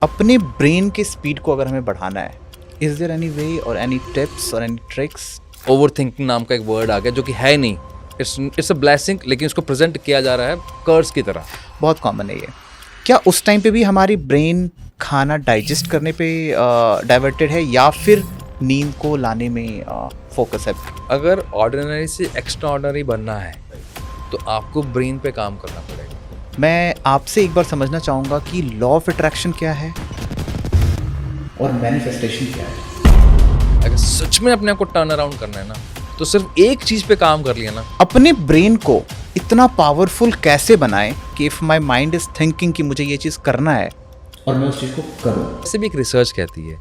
अपने ब्रेन के स्पीड को अगर हमें बढ़ाना है, इज देयर एनी वे और एनी टिप्स और एनी ट्रिक्स? ओवर थिंकिंग नाम का एक वर्ड आ गया जो कि है नहीं। इट्स अ ब्लेसिंग, लेकिन उसको प्रेजेंट किया जा रहा है कर्स की तरह। बहुत कॉमन है ये। क्या उस टाइम पे भी हमारी ब्रेन खाना डाइजेस्ट करने पे डाइवर्टेड है या फिर नींद को लाने में फोकस है? अगर ऑर्डिनरी से एक्स्ट्रा ऑर्डिनरी बनना है तो आपको ब्रेन पे काम करना पड़ेगा। मैं आपसे एक बार समझना चाहूँगा कि लॉ ऑफ अट्रैक्शन क्या है और मैनिफेस्टेशन क्या है। अगर सच में अपने आप को टर्न अराउंड करना है ना, तो सिर्फ एक चीज पे काम कर लिया ना। अपने ब्रेन को इतना पावरफुल कैसे बनाएं कि if my mind is thinking कि मुझे ये चीज़ करना है और मैं उस चीज़ को करूं। ऐसे भी एक रिसर्च कहती है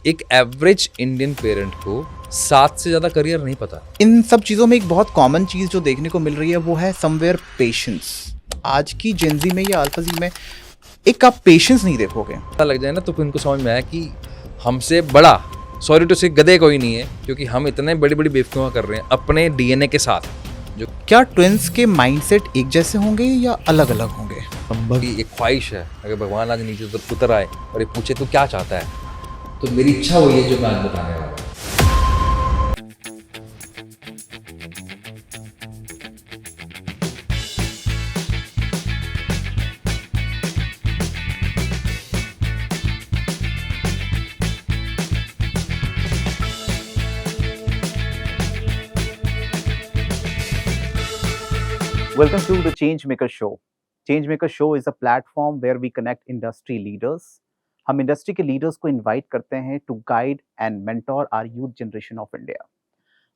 एक एवरेज इंडियन पेरेंट को 7 से ज्यादा करियर नहीं पता। इन सब चीज़ों में एक बहुत कॉमन चीज़ जो देखने को मिल रही है वो है समवेयर पेशेंस। आज की जेनजी में या अल्फा जी में एक आप पेशेंस नहीं देखोगे। पता लग जाए ना तो फिर इनको समझ में आया कि हमसे बड़ा, सॉरी टू से, गधे कोई नहीं है, क्योंकि हम इतने बड़ी बड़ी बेवकूफ़ियां कर रहे हैं अपने डीएनए के साथ। जो क्या ट्विंस के माइंडसेट एक जैसे होंगे या अलग अलग होंगे? संभव की एक ख्वाहिश है, अगर भगवान आज नीचे उतर आए और ये पूछे तो क्या चाहता है, तो मेरी इच्छा वही है जो मैं आज बताने वाला हूं। Welcome to the Changemaker Show. Changemaker Show is a platform where we connect industry leaders. हम इंडस्ट्री के लीडर्स को इनवाइट करते हैं to guide and mentor our youth generation of India.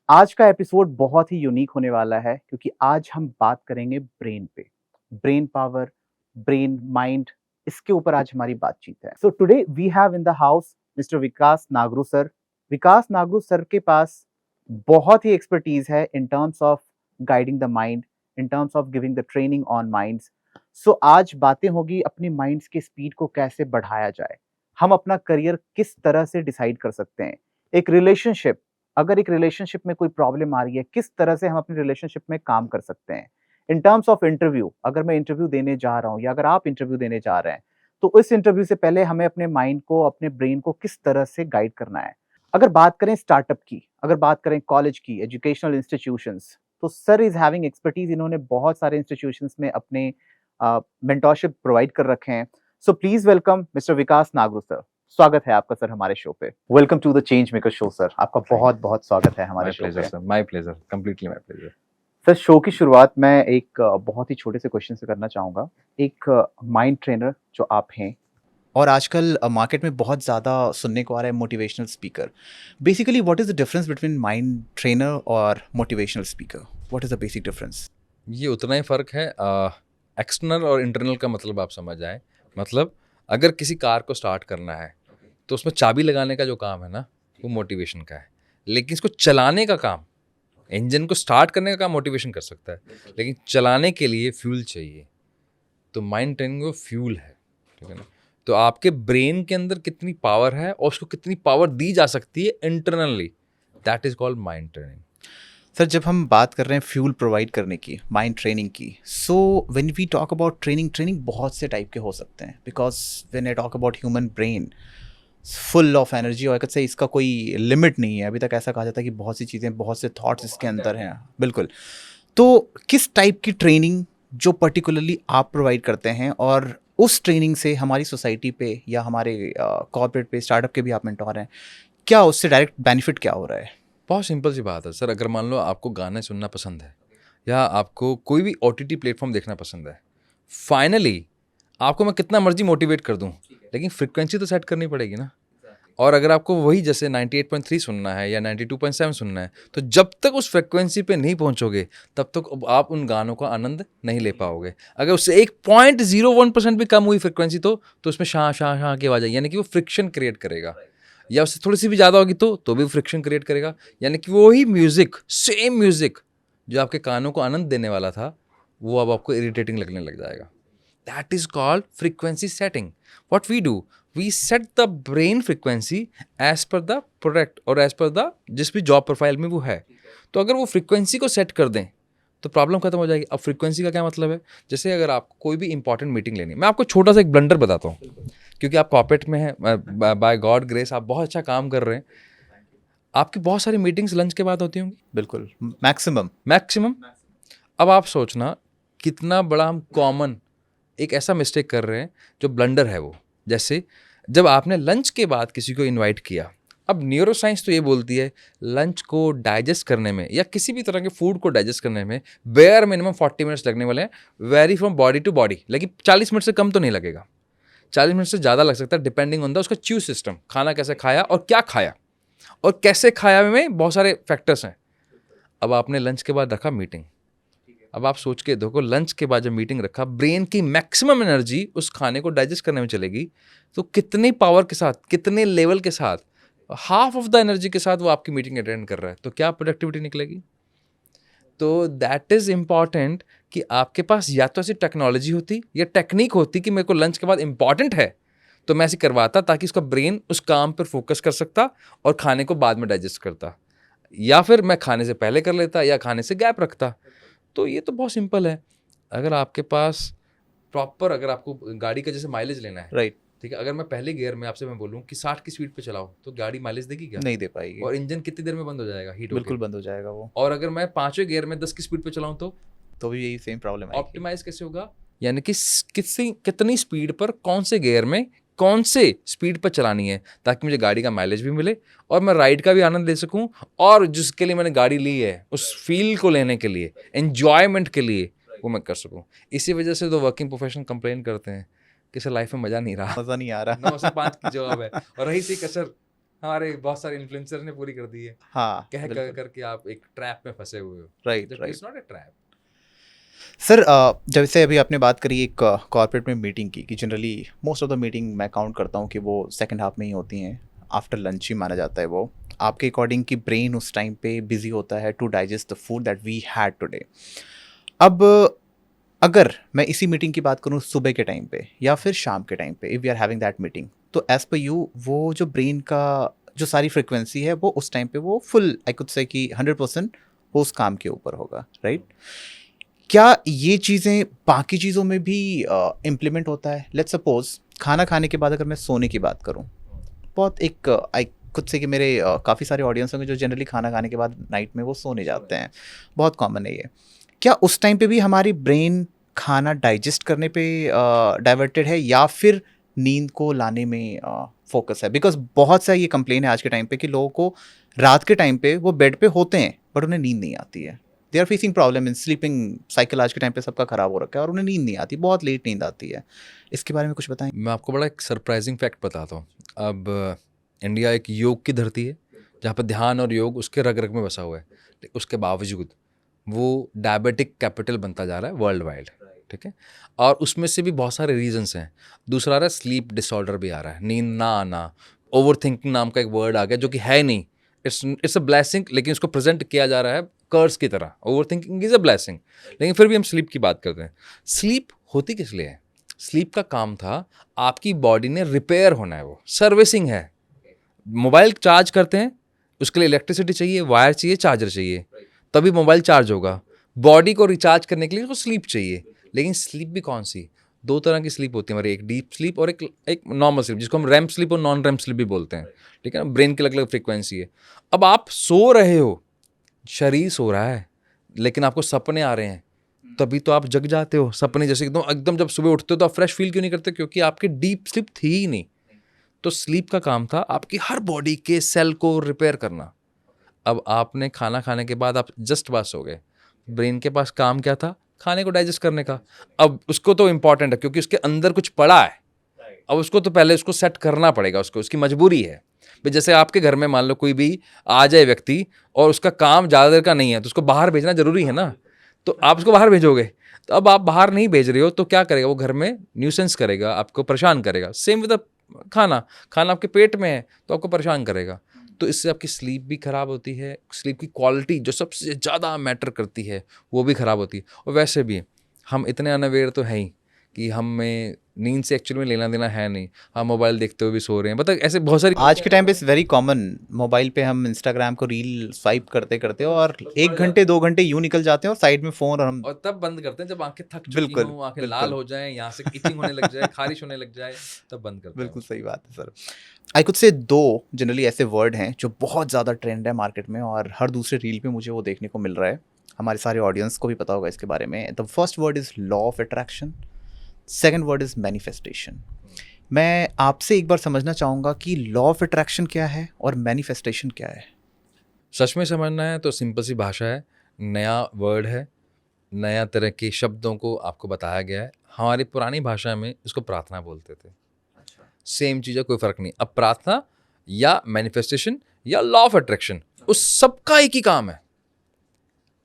आज का एपिसोड बहुत ही यूनिक होने वाला है क्योंकि आज हम बात करेंगे ब्रेन पे। ब्रेन पावर, ब्रेन माइंड, इसके ऊपर आज हमारी बातचीत है। So today we have in the house mister Vikas Nagru sir. Vikas Nagru sir के पास बहुत ही एक्सपर्टीज है in terms of guiding the mind, in terms of giving the training on minds. So आज बातें होगी अपनी माइंड्स के स्पीड को कैसे बढ़ाया जाए, हम अपना करियर किस तरह से डिसाइड कर सकते हैं, एक रिलेशनशिप, अगर एक रिलेशनशिप में कोई प्रॉब्लम आ रही है किस तरह से हम अपनी रिलेशनशिप में काम कर सकते हैं। इन टर्म्स ऑफ इंटरव्यू, अगर मैं इंटरव्यू देने जा रहा हूँ या अगर आप इंटरव्यू देने जा रहे हैं तो इस इंटरव्यू से पहले हमें अपने माइंड को, अपने ब्रेन को किस तरह से गाइड करना है। अगर बात करें स्टार्टअप की, अगर बात करें कॉलेज की, एजुकेशनल इंस्टीट्यूशंस, तो सर इज हैविंग एक्सपर्टीज। इन्होंने बहुत सारे इंस्टीट्यूशंस में अपने मेंटोरशिप प्रोवाइड कर रखे हैं। So please welcome mister Vikas Nagru sir. स्वागत है आपका सर हमारे शो पे। Welcome to the change maker show sir. आपका बहुत बहुत स्वागत है हमारे शो पे। My pleasure, completely my pleasure. Sir show की शुरुआत मैं एक बहुत ही छोटे से क्वेश्चन से करना चाहूँगा। एक माइंड ट्रेनर जो आप हैं और आजकल मार्केट में बहुत ज़्यादा सुनने को आ रहा है motivational speaker. Basically what is the difference between mind trainer और motivational speaker? What is the basic difference? ये उतना ही फ़र्क है। एक्सटर्नल और इंटरनल का मतलब आप समझ आए। मतलब अगर किसी कार को स्टार्ट करना है तो उसमें चाबी लगाने का जो काम है ना, वो मोटिवेशन का है। लेकिन इसको चलाने का काम, इंजन को स्टार्ट करने का काम मोटिवेशन कर सकता है, लेकिन चलाने के लिए फ्यूल चाहिए। तो माइंड ट्रेनिंग वो फ्यूल है, ठीक है ना। तो आपके ब्रेन के अंदर कितनी पावर है और उसको कितनी पावर दी जा सकती है internally, that is called mind training. Sir जब हम बात कर रहे हैं फ्यूल प्रोवाइड करने की, माइंड ट्रेनिंग की, so when we talk about training, training बहुत से टाइप के हो सकते हैं because when I talk about human brain full of energy, और से इसका कोई लिमिट नहीं है। अभी तक ऐसा कहा जाता है कि बहुत सी चीज़ें, बहुत से थॉट्स इसके अंदर हैं। बिल्कुल। तो किस टाइप की ट्रेनिंग जो पर्टिकुलरली आप प्रोवाइड करते हैं और उस ट्रेनिंग से हमारी सोसाइटी पे या हमारे कॉर्पोरेट पे, स्टार्टअप के भी आप मेंटोर हैं, क्या उससे डायरेक्ट बेनिफिट क्या हो रहा है? बहुत सिंपल सी बात है सर। अगर मान लो आपको गाने सुनना पसंद है या आपको कोई भी OTT प्लेटफॉर्म देखना पसंद है, फाइनली आपको मैं कितना मर्जी मोटिवेट कर दूं, लेकिन फ्रिक्वेंसी तो सेट करनी पड़ेगी ना। और अगर आपको वही जैसे 98.3 सुनना है या 92.7 सुनना है, तो जब तक उस फ्रिक्वेंसी पे नहीं पहुंचोगे तब तक आप उन गानों का आनंद नहीं ले पाओगे। अगर उससे 1.01% भी कम हुई फ्रिक्वेंसी तो उसमें शाह शाह शाह की आवाज़ आएगी, यानी कि वो फ्रिक्शन क्रिएट करेगा। या उससे थोड़ी सी भी ज़्यादा होगी तो भी फ्रिक्शन क्रिएट करेगा, यानी कि वही म्यूज़िक, सेम म्यूज़िक जो आपके कानों को आनंद देने वाला था, वो अब आपको इरिटेटिंग लगने लग जाएगा। That is called frequency setting. What we do, we set the brain frequency as per the product और एज पर द जिस भी जॉब प्रोफाइल में वो है। तो अगर वो फ्रीक्वेंसी को सेट कर दें तो प्रॉब्लम खत्म हो जाएगी। अब फ्रीक्वेंसी का क्या मतलब है, जैसे अगर आपको कोई भी इंपॉर्टेंट मीटिंग लेनी है, मैं आपको छोटा सा एक ब्लंडर बताता हूँ, क्योंकि आप कॉर्पोरेट में हैं, बाय गॉड ग्रेस आप बहुत अच्छा काम कर रहे हैं, आपकी बहुत सारी मीटिंग्स लंच के बाद होती होंगी बिल्कुल, मैक्सिमम। अब आप सोचना कितना बड़ा हम कॉमन एक ऐसा मिस्टेक कर रहे हैं जो ब्लंडर है वो। जैसे जब आपने लंच के बाद किसी को इनवाइट किया, अब न्यूरो साइंस तो ये बोलती है लंच को डाइजेस्ट करने में या किसी भी तरह के फूड को डाइजेस्ट करने में बेयर मिनिमम 40 मिनट्स लगने वाले हैं, very from body to body, लेकिन 40 मिनट से कम तो नहीं लगेगा, 40 मिनट से ज़्यादा लग सकता है डिपेंडिंग ऑन द उसका च्यू सिस्टम, खाना कैसे खाया और क्या खाया और कैसे खाया में बहुत सारे फैक्टर्स हैं। अब आपने लंच के बाद रखा मीटिंग, अब आप सोच के देखो लंच के बाद जब मीटिंग रखा, ब्रेन की मैक्सिमम एनर्जी उस खाने को डाइजेस्ट करने में चलेगी, तो कितनी पावर के साथ, कितने लेवल के साथ, हाफ ऑफ द एनर्जी के साथ वो आपकी मीटिंग अटेंड कर रहा है, तो क्या प्रोडक्टिविटी निकलेगी। तो दैट इज़ इम्पॉर्टेंट कि आपके पास या तो ऐसी टेक्नोलॉजी होती या टेक्निक होती कि मेरे को लंच के बाद इंपॉर्टेंट है तो मैं ऐसी करवाता, ताकि उसका ब्रेन उस काम पर फोकस कर सकता और खाने को बाद में डाइजेस्ट करता, या फिर मैं खाने से पहले कर लेता या खाने से गैप रखता। तो ये तो बहुत सिंपल है। अगर आपके पास प्रॉपर, अगर आपको गाड़ी का जैसे माइलेज लेना है, राइट, ठीक है, अगर मैं पहले गियर में आपसे मैं बोलूँ कि 60 की स्पीड पे चलाओ तो गाड़ी माइलेज देगी क्या? नहीं दे पाएगी, और इंजन कितनी देर में बंद हो जाएगा हीट बिल्कुल होके? बंद हो जाएगा वो। और अगर मैं 5वें गियर में 10 की स्पीड पे चलाऊं तो भी यही सेम प्रॉब्लम है। ऑप्टिमाइज कैसे होगा, यानी कि कितनी स्पीड पर कौन से गियर में कौन से स्पीड पर चलानी है, ताकि मुझे गाड़ी का माइलेज भी मिले और मैं राइड का भी आनंद ले सकूं, और जिसके लिए मैंने गाड़ी ली है उस फील को लेने के लिए, एन्जॉयमेंट के लिए वो मैं कर सकूं। इसी वजह से तो वर्किंग प्रोफेशनल कंप्लेन करते हैं कि सर लाइफ में मज़ा नहीं रहा, मज़ा नहीं आ रहा। 9 से 5 की जॉब है, और रही सी कसर हमारे बहुत सारे इन्फ्लुएंसर ने पूरी कर दी है, हाँ, कह बिल्कुल। करके आप एक ट्रैप में फंसे हुए हो, राइट, जबकि right. It's not a trap. Sir, जैसे अभी आपने बात करी एक कॉर्पोरेट में मीटिंग की, कि generally most of the meeting मैं काउंट करता हूँ कि वो सेकंड हाफ में ही होती हैं, आफ्टर लंच ही माना जाता है वो। आपके अकॉर्डिंग कि ब्रेन उस टाइम पे बिजी होता है to digest the food that we had today. अब अगर मैं इसी मीटिंग की बात करूँ सुबह के टाइम पे या फिर शाम के टाइम पे, if we are having that meeting, तो एज पर यू वो जो ब्रेन का जो सारी फ्रिक्वेंसी है वो उस टाइम पे वो फुल, आई कुड से कि 100% वो उस काम के ऊपर होगा, राइट? क्या ये चीज़ें बाकी चीज़ों में भी इम्प्लीमेंट होता है? लेट्स सपोज खाना खाने के बाद अगर मैं सोने की बात करूँ, बहुत एक आई खुद से कि मेरे काफ़ी सारे ऑडियंस होंगे जो जनरली खाना खाने के बाद नाइट में वो सोने जाते हैं, बहुत कॉमन है ये। क्या उस टाइम पे भी हमारी ब्रेन खाना डाइजेस्ट करने पे डाइवर्टेड है या फिर नींद को लाने में फोकस है? बिकॉज बहुत सा ये कंप्लेन है आज के टाइम पे कि लोगों को रात के टाइम पे वो बेड पे होते हैं बट उन्हें नींद नहीं आती है। They are facing problem in sleeping cycle, आज के टाइम पे सबका खराब हो रखा है और उन्हें नींद नहीं आती, बहुत लेट नींद आती है। इसके बारे में कुछ बताएं। मैं आपको बड़ा एक सरप्राइजिंग फैक्ट बताता हूँ। अब इंडिया एक योग की धरती है, जहाँ पर ध्यान और योग उसके रग रग में बसा हुआ है, उसके बावजूद वो डायबिटिक कैपिटल बनता जा रहा है वर्ल्ड वाइड, ठीक है। और उसमें से भी बहुत सारे रीजंस हैं। दूसरा आ रहा है स्लीप डिसऑर्डर भी आ रहा है, नींद ना आना, ओवर थिंकिंग नाम का एक वर्ड आ गया जो कि है नहीं, इट्स अ ब्लेसिंग, लेकिन उसको प्रेजेंट किया जा रहा है कर्स की तरह। Over thinking is a blessing, लेकिन फिर भी हम स्लीप की बात करते हैं। स्लीप होती किस लिए है? स्लीप का काम था आपकी बॉडी ने रिपेयर होना है, वो सर्विसिंग है। मोबाइल चार्ज करते हैं, उसके लिए इलेक्ट्रिसिटी चाहिए, वायर चाहिए, चार्जर चाहिए, तभी मोबाइल चार्ज होगा। बॉडी को रिचार्ज करने के लिए उसको स्लीप चाहिए। लेकिन स्लीप भी कौन सी? 2 तरह की स्लीप होती है हमारी, एक डीप स्लीप और एक नॉर्मल स्लीप, जिसको हम रैम स्लीप और नॉन रैम स्लीप भी बोलते हैं, ठीक है ना। ब्रेन की अलग अलग फ्रिक्वेंसी है। अब आप सो रहे हो, शरीर सो रहा है, लेकिन आपको सपने आ रहे हैं, तभी तो आप जग जाते हो। सपने जैसे एकदम एकदम जब सुबह उठते हो तो आप फ्रेश फील क्यों नहीं करते? क्योंकि आपकी डीप स्लीप थी ही नहीं। तो स्लीप का काम था आपकी हर बॉडी के सेल को रिपेयर करना। अब आपने खाना खाने के बाद आप जस्ट बस हो गए, ब्रेन के पास काम क्या था? खाने को डाइजेस्ट करने का। अब उसको तो इम्पॉर्टेंट है क्योंकि उसके अंदर कुछ पड़ा है, अब उसको तो पहले उसको सेट करना पड़ेगा, उसको उसकी मजबूरी है। भाई जैसे आपके घर में मान लो कोई भी आ जाए व्यक्ति और उसका काम ज़्यादा देर का नहीं है, तो उसको बाहर भेजना जरूरी है ना, तो आप उसको बाहर भेजोगे। तो अब आप बाहर नहीं भेज रहे हो तो क्या करेगा? वो घर में न्यूसेंस करेगा, आपको परेशान करेगा। सेम विद खाना, खाना आपके पेट में है तो आपको परेशान करेगा। तो इससे आपकी स्लीप भी खराब होती है, स्लीप की क्वालिटी जो सबसे ज़्यादा मैटर करती है वो भी खराब होती है। और वैसे भी हम इतने अनअवेयर तो हैं ही कि हमें नींद से एक्चुअली में लेना देना है नहीं, हम मोबाइल देखते हुए भी सो रहे हैं, मतलब ऐसे बहुत सारी आज के टाइम पे इट्स वेरी कॉमन, मोबाइल पे हम इंस्टाग्राम को रील स्वाइप करते करते और 1 घंटे 2 घंटे यूं निकल जाते हैं और साइड में फोन, और हम और तब बंद करते हैं जब आंखें थक चुकी बिल्कुल, हों, आंखें लाल बिल्कुल। हो जाएं, यहाँ से इचिंग होने लग जाए, खारिश होने लग जाए, तब बंद करते हैं बिल्कुल सही बात है sir. I could say 2 generally ऐसे वर्ड हैं जो बहुत ज़्यादा ट्रेंड है मार्केट में, और हर दूसरे रील पे मुझे वो देखने को मिल रहा है। हमारे सारे ऑडियंस को भी पता होगा इसके बारे में। The first word is law of attraction, second word is manifestation. मैं आपसे एक बार समझना चाहूँगा कि लॉ ऑफ अट्रैक्शन क्या है और मैनिफेस्टेशन क्या है? सच में समझना है तो सिंपल सी भाषा है, नया वर्ड है, नया तरह के शब्दों को आपको बताया गया है। हमारी पुरानी भाषा में इसको प्रार्थना बोलते थे। सेम चीज़ है, कोई फ़र्क नहीं। अब प्रार्थना या मैनिफेस्टेशन या लॉ ऑफ अट्रैक्शन, उस सबका एक ही काम है,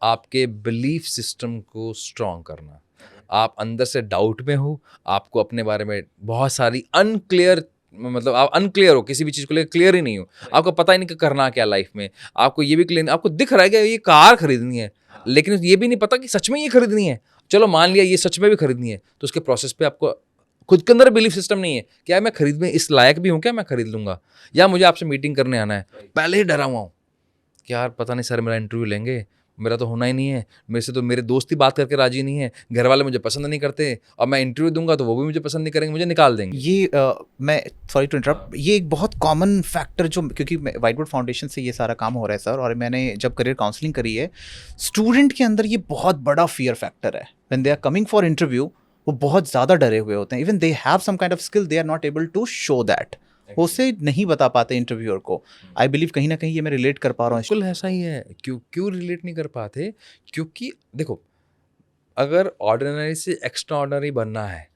आपके बिलीफ सिस्टम को स्ट्रॉन्ग करना। आप अंदर से डाउट में हो, आपको अपने बारे में बहुत सारी अनक्लियर, मतलब आप अनक्लियर हो, किसी भी चीज़ को लेकर क्लियर ही नहीं हो, आपको पता ही नहीं कि करना क्या लाइफ में, आपको ये भी क्लियर, आपको दिख रहा है कि ये कार खरीदनी है, लेकिन ये भी नहीं पता कि सच में ये खरीदनी है। चलो मान लिया ये सच में भी खरीदनी है, तो उसके प्रोसेस पे आपको खुद के अंदर बिलीफ सिस्टम नहीं है, क्या मैं खरीद में इस लायक भी हूँ, क्या मैं खरीद लूँगा, या मुझे आपसे मीटिंग करने आना है, पहले ही डरा हुआ हूँ कि यार पता नहीं सर मेरा इंटरव्यू लेंगे, मेरा तो होना ही नहीं है, मेरे से तो मेरे दोस्त ही बात करके राजी नहीं है, घर वाले मुझे पसंद नहीं करते, और मैं इंटरव्यू दूंगा तो वो भी मुझे पसंद नहीं करेंगे, मुझे निकाल देंगे। ये मैं सॉरी टू इंटरप्ट, ये एक बहुत कॉमन फैक्टर जो, क्योंकि व्हाइट बोर्ड फाउंडेशन से ये सारा काम हो रहा है सर, और मैंने जब करियर काउंसलिंग करी है, स्टूडेंट के अंदर ये बहुत बड़ा फियर फैक्टर है। When they are coming for interview, वो बहुत ज़्यादा डरे हुए होते हैं। Even they have some kind of skill, they are not able to show that, वो उसे नहीं बता पाते इंटरव्यूअर को। आई बिलीव कहीं ना कहीं ये मैं रिलेट कर पा रहा हूँ। बिल्कुल ऐसा ही है। क्यों क्यों रिलेट नहीं कर पाते? क्योंकि देखो, अगर ऑर्डिनरी से एक्स्ट्रा ऑर्डिनरी बनना है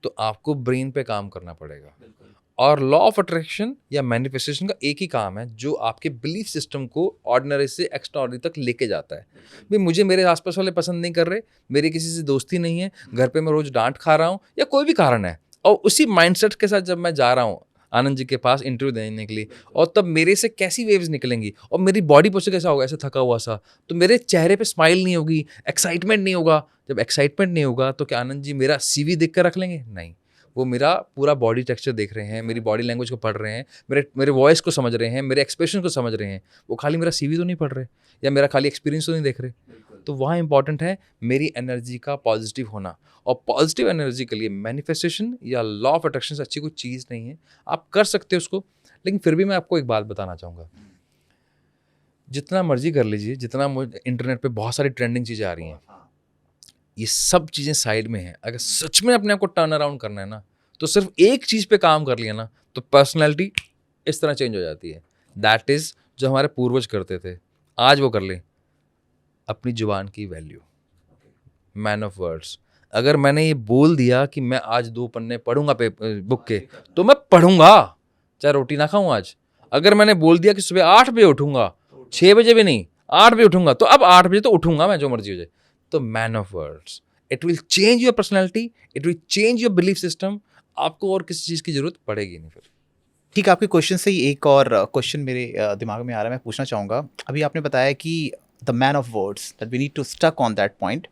तो आपको ब्रेन पे काम करना पड़ेगा, और लॉ ऑफ अट्रैक्शन या मैनिफेस्टेशन का एक ही काम है जो आपके बिलीफ सिस्टम को ऑर्डिनरी से एक्स्ट्रा ऑर्डिनरी तक लेके जाता है। भाई मुझे मेरे आसपास वाले पसंद नहीं कर रहे, मेरी किसी से दोस्ती नहीं है, घर पे मैं रोज डांट खा रहा हूँ, या कोई भी कारण है, और उसी माइंडसेट के साथ जब मैं जा रहा हूँ आनंद जी के पास इंटरव्यू देने के लिए, और तब मेरे से कैसी वेव्स निकलेंगी, और मेरी बॉडी पोस्चर कैसा होगा, ऐसे थका हुआ सा, तो मेरे चेहरे पे स्माइल नहीं होगी, एक्साइटमेंट नहीं होगा। जब एक्साइटमेंट नहीं होगा तो क्या आनंद जी मेरा सीवी देख कर रख लेंगे? नहीं, वो मेरा पूरा बॉडी टेक्सचर देख रहे हैं, मेरी बॉडी लैंग्वेज को पढ़ रहे हैं, मेरे मेरे वॉइस को समझ रहे हैं, मेरे एक्सप्रेशन को समझ रहे हैं। वो खाली मेरा सीवी तो नहीं पढ़ रहे, या मेरा खाली एक्सपीरियंस तो नहीं देख रहे। तो वहाँ इंपॉर्टेंट है मेरी एनर्जी का पॉजिटिव होना, और पॉजिटिव एनर्जी के लिए मैनिफेस्टेशन या लॉ ऑफ अट्रैक्शन से अच्छी कोई चीज़ नहीं है। आप कर सकते हो उसको, लेकिन फिर भी मैं आपको एक बात बताना चाहूँगा, जितना मर्जी कर लीजिए, जितना इंटरनेट पे बहुत सारी ट्रेंडिंग चीज़ें आ रही हैं, ये सब चीज़ें साइड में हैं। अगर सच में अपने आप को टर्न अराउंड करना है ना, तो सिर्फ एक चीज़ पे काम कर लिया ना, तो पर्सनैलिटी इस तरह चेंज हो जाती है। दैट इज़ जो हमारे पूर्वज करते थे, आज वो कर लें, अपनी जुबान की वैल्यू, मैन ऑफ वर्ड्स। अगर मैंने ये बोल दिया कि मैं आज 2 पन्ने पढ़ूंगा बुक के, तो मैं पढ़ूंगा, चाहे रोटी ना खाऊं आज। अगर मैंने बोल दिया कि सुबह 8 बजे उठूंगा, 6 बजे भी नहीं, 8 बजे उठूंगा, तो अब 8 बजे तो उठूंगा मैं, जो मर्जी हो जाए। तो man of words, it will change your personality, it will change your belief system. आपको और किसी चीज़ की जरूरत पड़ेगी नहीं फिर। ठीक है, आपके क्वेश्चन से ही एक और क्वेश्चन मेरे दिमाग में आ रहा है, मैं पूछना चाहूँगा। अभी आपने बताया कि the man of words, that we need to stuck on that point.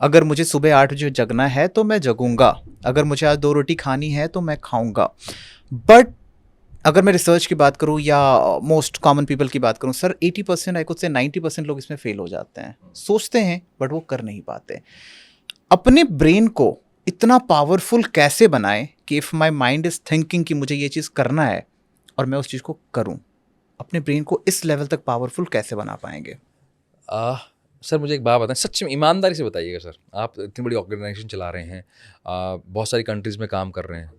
अगर मुझे सुबह 8 बजे जगना है तो मैं जगूंगा, अगर मुझे आज 2 रोटी खानी है तो मैं खाऊंगा। बट अगर मैं रिसर्च की बात करूं या मोस्ट कॉमन पीपल की बात करूं सर, 80% आई कुड से 90% लोग इसमें फेल हो जाते हैं। सोचते हैं बट वो कर नहीं पाते। अपने ब्रेन को इतना पावरफुल कैसे बनाएं कि if my mind is thinking कि मुझे ये चीज़ करना है और मैं उस चीज़ को करूं, अपने ब्रेन को इस लेवल तक पावरफुल कैसे बना पाएंगे? सर मुझे एक बात बताएं, सच में ईमानदारी से बताइएगा सर, आप इतनी बड़ी ऑर्गेनाइजेशन चला रहे हैं, बहुत सारी कंट्रीज़ में काम कर रहे हैं,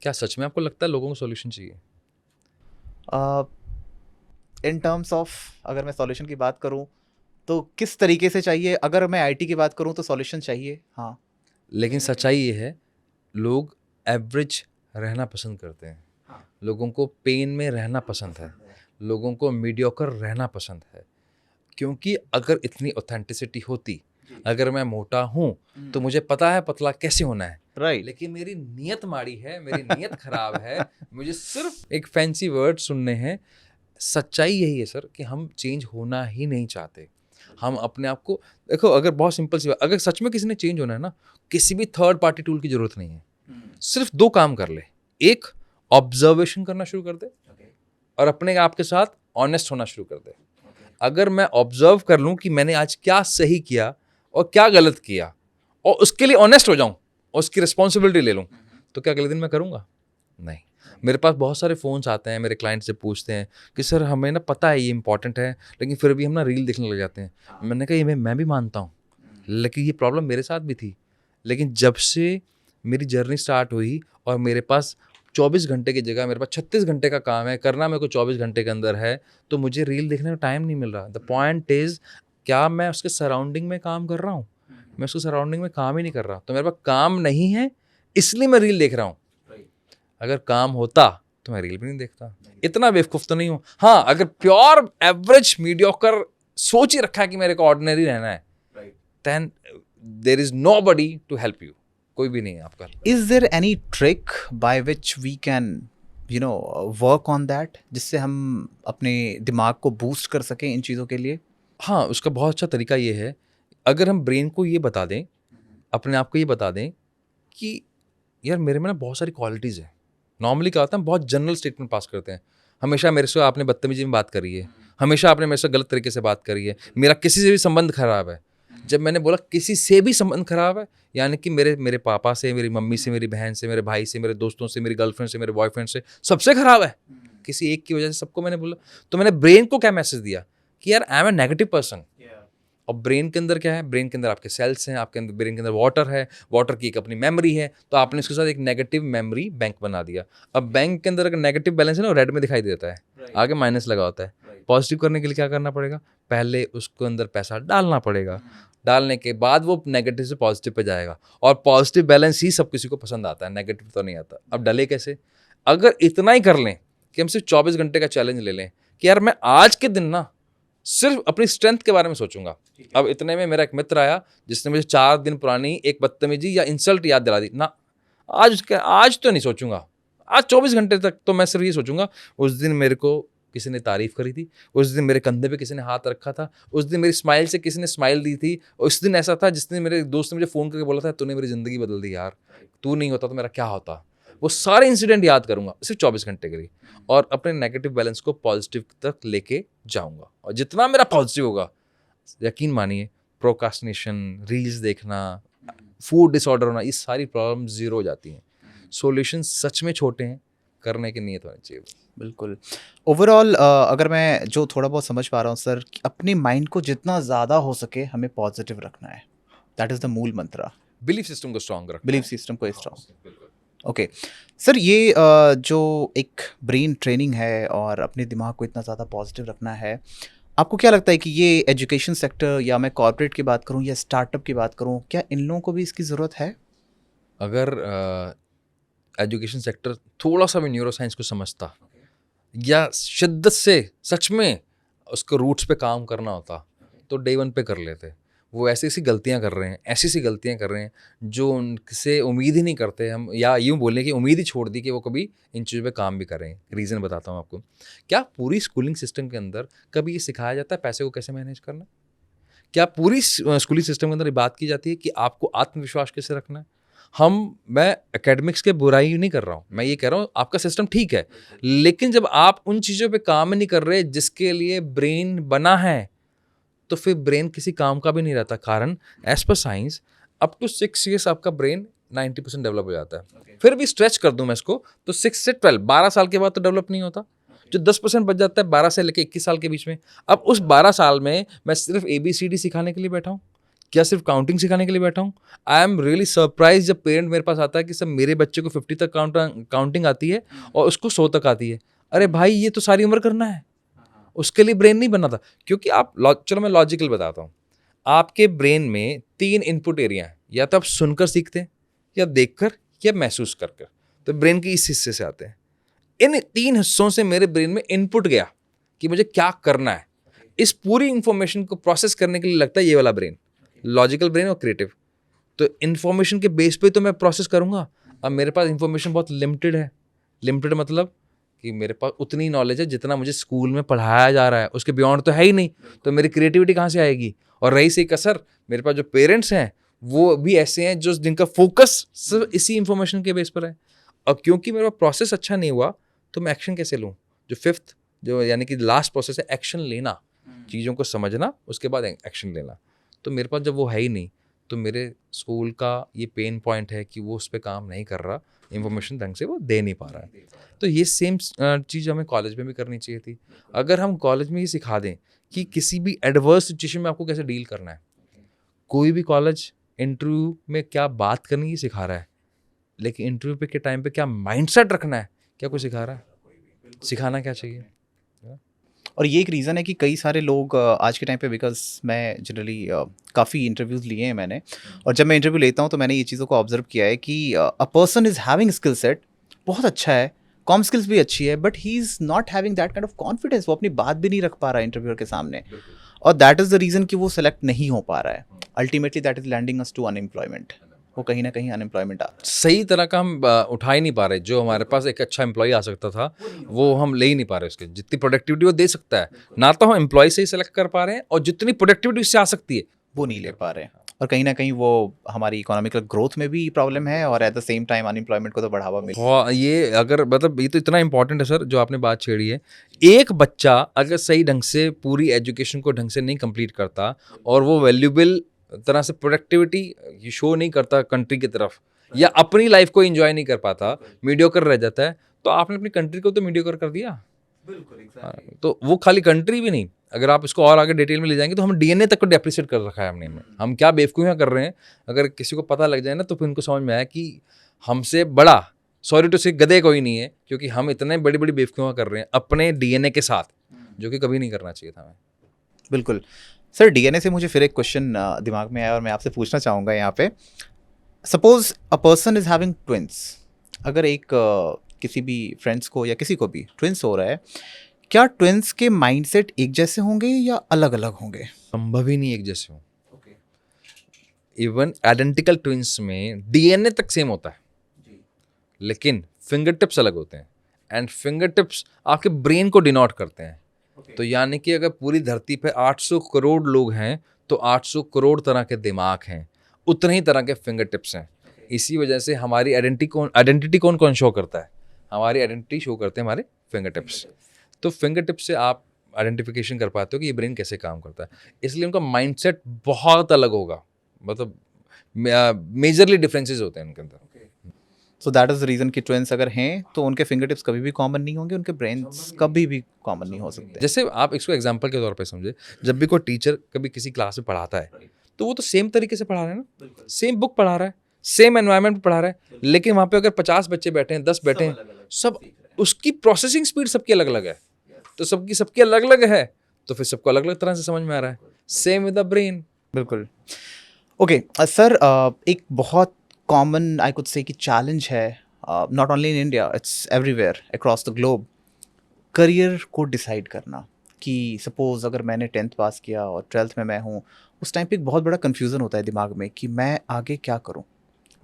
क्या सच में आपको लगता है लोगों को सॉल्यूशन चाहिए? इन टर्म्स ऑफ, अगर मैं सॉल्यूशन की बात करूं तो किस तरीके से चाहिए? अगर मैं आईटी की बात करूं तो सॉल्यूशन चाहिए, हाँ। लेकिन सच्चाई ये है, लोग एवरेज रहना पसंद करते हैं, लोगों को पेन में रहना पसंद है, लोगों को मीडियोकर रहना पसंद है। क्योंकि अगर इतनी ऑथेंटिसिटी होती, अगर मैं मोटा हूँ तो मुझे पता है पतला कैसे होना है, राइट। लेकिन मेरी नीयत माड़ी है, मेरी नीयत खराब है, मुझे सिर्फ एक फैंसी वर्ड सुनने हैं। सच्चाई यही है सर कि हम चेंज होना ही नहीं चाहते, हम अपने आप को देखो, अगर बहुत सिंपल सी बात, अगर सच में किसी ने चेंज होना है ना, किसी भी थर्ड पार्टी टूल की जरूरत नहीं है। सिर्फ 2 काम कर ले। एक, ऑब्जर्वेशन करना शुरू कर दे, और अपने आप के साथ ऑनेस्ट होना शुरू कर दे। अगर मैं ऑब्जर्व कर लूं कि मैंने आज क्या सही किया और क्या गलत किया, और उसके लिए ऑनेस्ट हो जाऊं और उसकी रिस्पॉन्सिबिलिटी ले लूं, तो क्या अगले दिन मैं करूंगा? नहीं। मेरे पास बहुत सारे फ़ोन्स आते हैं, मेरे क्लाइंट से पूछते हैं कि सर हमें ना पता है ये इंपॉर्टेंट है, लेकिन फिर भी हम ना रील देखने लग जाते हैं। मैंने कहा ये मैं भी मानता हूँ, लेकिन ये प्रॉब्लम मेरे साथ भी थी। लेकिन जब से मेरी जर्नी स्टार्ट हुई और मेरे पास 24 घंटे की जगह मेरे पास 36 घंटे का काम है, करना मेरे को 24 घंटे के अंदर है, तो मुझे रील देखने का टाइम नहीं मिल रहा। द पॉइंट इज़, क्या मैं उसके सराउंडिंग में काम कर रहा हूँ? मैं उसके सराउंडिंग में काम ही नहीं कर रहा, तो मेरे पास काम नहीं है, इसलिए मैं रील देख रहा हूँ। अगर काम होता तो मैं रील भी नहीं देखता। इतना बेवकूफ़ तो नहीं हूँ। हाँ, अगर प्योर एवरेज मीडियोकर सोच ही रखा है कि मेरे को ऑर्डिनरी रहना है, then there is nobody to help you. कोई भी नहीं है आपका। Is there any trick by which we can, work on that, जिससे हम अपने दिमाग को बूस्ट कर सकें इन चीज़ों के लिए? हाँ, उसका बहुत अच्छा तरीका ये है, अगर हम ब्रेन को ये बता दें, अपने आप को ये बता दें कि यार मेरे में ना बहुत सारी क्वालिटीज़ हैं। नॉर्मली क्या होता है, हम बहुत जनरल स्टेटमेंट पास करते हैं। हमेशा मेरे से आपने बदतमीजी में बात करी है, हमेशा आपने मेरे से गलत तरीके से बात करी है, मेरा किसी से भी संबंध खराब है। जब मैंने बोला किसी से भी संबंध खराब है, यानी कि मेरे मेरे पापा से, मेरी मम्मी से, मेरी बहन से, मेरे भाई से, मेरे दोस्तों से, मेरी गर्लफ्रेंड से, मेरे बॉयफ्रेंड से, सबसे खराब है। किसी एक की वजह से सबको मैंने बोला, तो मैंने ब्रेन को क्या मैसेज दिया कि यार I am a negative person. और ब्रेन के अंदर क्या है, ब्रेन के अंदर आपके सेल्स हैं, आपके अंदर ब्रेन के अंदर वाटर है, वाटर की एक अपनी मेमोरी है, तो आपने उसके साथ एक नेगेटिव मेमोरी बैंक बना दिया। अब बैंक के अंदर अगर नेगेटिव बैलेंस है ना, रेड में दिखाई देता है, आगे माइनस लगा होता है। पॉजिटिव करने के लिए क्या करना पड़ेगा, पहले उसको अंदर पैसा डालना पड़ेगा, डालने के बाद वो नेगेटिव से पॉजिटिव पे जाएगा, और पॉजिटिव बैलेंस ही सब किसी को पसंद आता है, नेगेटिव तो नहीं आता। अब डले कैसे? अगर इतना ही कर लें कि हम सिर्फ 24 घंटे का चैलेंज ले लें कि यार मैं आज के दिन ना सिर्फ अपनी स्ट्रेंथ के बारे में सोचूंगा। अब इतने में मेरा एक मित्र आया जिसने मुझे 4 दिन पुरानी एक बदतमीजी या इंसल्ट याद दिला दी ना, आज तो नहीं सोचूंगा, आज 24 घंटे तक तो मैं सिर्फ ये सोचूंगा, उस दिन मेरे को किसी ने तारीफ करी थी, उस दिन मेरे कंधे पे किसी ने हाथ रखा था, उस दिन मेरी स्माइल से किसी ने स्माइल दी थी, उस दिन ऐसा था जिस दिन मेरे दोस्त ने मुझे फ़ोन करके बोला था तूने मेरी ज़िंदगी बदल दी यार, तू नहीं होता तो मेरा क्या होता। वो सारे इंसिडेंट याद करूंगा सिर्फ 24 घंटे के लिए, और अपने नेगेटिव बैलेंस को पॉजिटिव तक लेके जाऊंगा। और जितना मेरा पॉजिटिव होगा, यकीन मानिए, प्रोकास्टिनेशन, रील्स देखना, फूड डिसऑर्डर होना, ये सारी प्रॉब्लम जीरो हो जाती हैं। सॉल्यूशन सच में छोटे हैं, करने की नीयत होनी चाहिए। बिल्कुल। ओवरऑल अगर मैं जो थोड़ा बहुत समझ पा रहा हूँ सर, कि अपने माइंड को जितना ज़्यादा हो सके हमें पॉजिटिव रखना है। दैट इज़ द मूल मंत्रा। बिलीफ सिस्टम को स्ट्रांग रखना बिलीफ है। सिस्टम को स्ट्रॉन्ग। ओके सर, ये जो एक ब्रेन ट्रेनिंग है और अपने दिमाग को इतना ज़्यादा पॉजिटिव रखना है, आपको क्या लगता है कि ये एजुकेशन सेक्टर, या मैं कॉर्पोरेट की बात करूँ या स्टार्टअप की बात करूँ, क्या इन लोगों को भी इसकी ज़रूरत है? अगर एजुकेशन सेक्टर थोड़ा सा भी न्यूरो साइंस को समझता, या शिद्दत से सच में उसको रूट्स पे काम करना होता, तो डे वन पे कर लेते। वो ऐसी ऐसी गलतियां कर रहे हैं, ऐसी ऐसी गलतियां कर रहे हैं जो उनसे उम्मीद ही नहीं करते हम, या यूँ बोलें कि उम्मीद ही छोड़ दी कि वो कभी इन चीज़ों पे काम भी करें। रीज़न बताता हूँ आपको। क्या पूरी स्कूलिंग सिस्टम के अंदर कभी ये सिखाया जाता है पैसे को कैसे मैनेज करना? क्या पूरी स्कूलिंग सिस्टम के अंदर ये बात की जाती है कि आपको आत्मविश्वास कैसे रखना है? मैं एकेडमिक्स के बुराई नहीं कर रहा हूँ, मैं ये कह रहा हूँ आपका सिस्टम ठीक है, लेकिन जब आप उन चीज़ों पे काम नहीं कर रहे जिसके लिए ब्रेन बना है, तो फिर ब्रेन किसी काम का भी नहीं रहता। कारण as per science up to 6 years आपका ब्रेन 90% डेवलप हो जाता है। फिर भी स्ट्रेच कर दूं मैं इसको, तो 6 से 12 साल के बाद तो डेवलप नहीं होता। जो 10% बच जाता है 12 से लेकर 21 साल के बीच में, अब उस 12 साल में मैं सिर्फ ABCD सिखाने के लिए बैठा हूँ, क्या सिर्फ काउंटिंग सिखाने के लिए बैठा हूँ? आई एम रियली सरप्राइज जब पेरेंट मेरे पास आता है कि सर मेरे बच्चे को 50 तक काउंटिंग आती है और उसको 100 तक आती है। अरे भाई, ये तो सारी उम्र करना है, उसके लिए ब्रेन नहीं बना था। क्योंकि चलो मैं लॉजिकल बताता हूँ। आपके ब्रेन में 3 इनपुट एरिया हैं, या तो आप सुनकर सीखते हैं, या देखकर, या महसूस कर कर। तो ब्रेन के इस हिस्से से आते हैं। इन 3 हिस्सों से मेरे ब्रेन में इनपुट गया कि मुझे क्या करना है। इस पूरी इंफॉर्मेशन को प्रोसेस करने के लिए लगता है ये वाला ब्रेन, लॉजिकल ब्रेन और क्रिएटिव। तो इन्फॉर्मेशन के बेस पे तो मैं प्रोसेस करूंगा। अब मेरे पास इंफॉर्मेशन बहुत लिमिटेड है। लिमिटेड मतलब कि मेरे पास उतनी नॉलेज है जितना मुझे स्कूल में पढ़ाया जा रहा है, उसके बियॉन्ड तो है ही नहीं, तो मेरी क्रिएटिविटी कहाँ से आएगी। और रही सही कसर, मेरे पास जो पेरेंट्स हैं वो भी ऐसे हैं जो जिनका फोकस सिर्फ इसी इंफॉर्मेशन के बेस पर है, और क्योंकि मेरा प्रोसेस अच्छा नहीं हुआ तो मैं एक्शन कैसे लूँ। जो फिफ्थ जो यानी कि लास्ट प्रोसेस है एक्शन लेना, चीज़ों को समझना उसके बाद एक्शन लेना, तो मेरे पास जब वो है ही नहीं तो मेरे स्कूल का ये पेन पॉइंट है कि वो उस पर काम नहीं कर रहा, इंफॉर्मेशन ढंग से वो दे नहीं पा रहा है। तो ये सेम चीज़ हमें कॉलेज में भी करनी चाहिए थी। अगर हम कॉलेज में ही सिखा दें कि किसी भी एडवर्स सिचुएशन में आपको कैसे डील करना है, कोई भी कॉलेज इंटरव्यू में क्या बात करनी ही सिखा रहा है, लेकिन इंटरव्यू पे के टाइम पे क्या माइंडसेट रखना है, क्या कोई सिखा रहा है? सिखाना क्या चाहिए? और ये एक रीज़न है कि कई सारे लोग आज के टाइम पे, बिकॉज मैं जनरली काफ़ी इंटरव्यूज़ लिए हैं मैंने, और जब मैं इंटरव्यू लेता हूँ तो मैंने ये चीज़ों को ऑब्जर्व किया है कि a person is having skill set बहुत अच्छा है, कॉम स्किल्स भी अच्छी है, but he is not having that kind of confidence, वो अपनी बात भी नहीं रख पा रहा है इंटरव्यूअर के सामने, और दैट इज़ द रीज़न कि वो सेलेक्ट नहीं हो पा रहा है। Ultimately that is landing us to unemployment, वो कहीं ना कहीं अनएम्प्लॉयमेंट आ सही तरह का हम उठा ही नहीं पा रहे, जो हमारे पास एक अच्छा एम्प्लॉय आ सकता था वो हम ले ही नहीं पा रहे, उसके जितनी प्रोडक्टिविटी वो दे सकता है ना, तो हम एम्प्लॉय से ही सेलेक्ट कर पा रहे हैं, और जितनी प्रोडक्टिविटी उससे आ सकती है वो नहीं ले पा रहे हैं, और कहीं ना कहीं वो हमारी इकोनॉमिकल ग्रोथ में भी प्रॉब्लम है, और at the same time unemployment को तो बढ़ावा मिल। ये अगर मतलब ये तो इतना इंपॉर्टेंट है सर जो आपने बात छेड़ी है। एक बच्चा अगर सही ढंग से पूरी एजुकेशन को ढंग से नहीं कंप्लीट करता और वो वैल्यूबल तरह से प्रोडक्टिविटी शो नहीं करता कंट्री की तरफ, या अपनी लाइफ को एंजॉय नहीं कर पाता, मीडियोकर रह जाता है, तो आपने अपनी कंट्री को तो मीडियोकर कर दिया। हाँ, तो वो खाली कंट्री भी नहीं, अगर आप इसको और आगे डिटेल में ले जाएंगे तो हम डीएनए तक को डेप्रिसिएट कर रखा है हमने, हम क्या बेवकूफ़ियाँ कर रहे हैं। अगर किसी को पता लग जाए ना तो फिर उनको समझ में आया कि हमसे बड़ा, सॉरी टू से, गधे कोई नहीं है, क्योंकि हम इतने बड़ी बड़ी बेवकूफ़ियाँ कर रहे हैं अपने डीएनए के साथ, जो कि कभी नहीं करना चाहिए था हमें। बिल्कुल सर, डीएनए से मुझे फिर एक क्वेश्चन दिमाग में आया और मैं आपसे पूछना चाहूँगा यहाँ पे। Suppose a person is having twins, अगर एक किसी भी फ्रेंड्स को या किसी को भी ट्विंस हो रहा है, क्या ट्विंस के माइंडसेट एक जैसे होंगे या अलग अलग होंगे? संभव ही नहीं एक जैसे हो। इवन आइडेंटिकल ट्विंस में डीएनए तक सेम होता है, लेकिन फिंगर टिप्स अलग होते हैं, एंड फिंगर टिप्स आपके ब्रेन को डिनोट करते हैं। तो यानी कि अगर पूरी धरती पे 800 करोड़ लोग हैं तो 800 करोड़ तरह के दिमाग हैं, उतने ही तरह के फिंगर टिप्स हैं। इसी वजह से हमारी आइडेंटिटी कौन कौन शो करता है? हमारी आइडेंटिटी शो करते हैं हमारे फिंगर टिप्स। तो फिंगर टिप्स से आप आइडेंटिफिकेशन कर पाते हो कि ये ब्रेन कैसे काम करता है, इसलिए उनका माइंडसेट बहुत अलग होगा, मतलब मेजरली डिफरेंसेस होते हैं उनके अंदर। So that is the reason कि ट्विंस अगर हैं तो उनके फिंगर टिप्स कभी भी कॉमन नहीं होंगे, उनके ब्रेन्स कभी भी कॉमन नहीं हो सकते। जैसे आप इसको एग्जांपल के तौर पे समझे, जब भी कोई टीचर कभी किसी क्लास में पढ़ाता है तो वो तो सेम तरीके से पढ़ा रहा है ना, सेम बुक पढ़ा रहा है, सेम एनवायरनमेंट में पढ़ा रहा है, लेकिन वहाँ पे अगर 50 बच्चे बैठे हैं, 10 बैठे हैं, सब उसकी प्रोसेसिंग स्पीड सबकी अलग अलग है, तो सबकी अलग अलग है, तो फिर सबको अलग अलग तरह से समझ में आ रहा है। Same with the brain. बिल्कुल। ओके सर, एक बहुत कॉमन आई कुड से कि चैलेंज है, not only in India, it's everywhere across the globe, career को डिसाइड करना। कि सपोज अगर मैंने 10th पास किया और 12th में मैं हूँ, उस टाइम पे एक बहुत बड़ा कन्फ्यूज़न होता है दिमाग में कि मैं आगे क्या करूँ।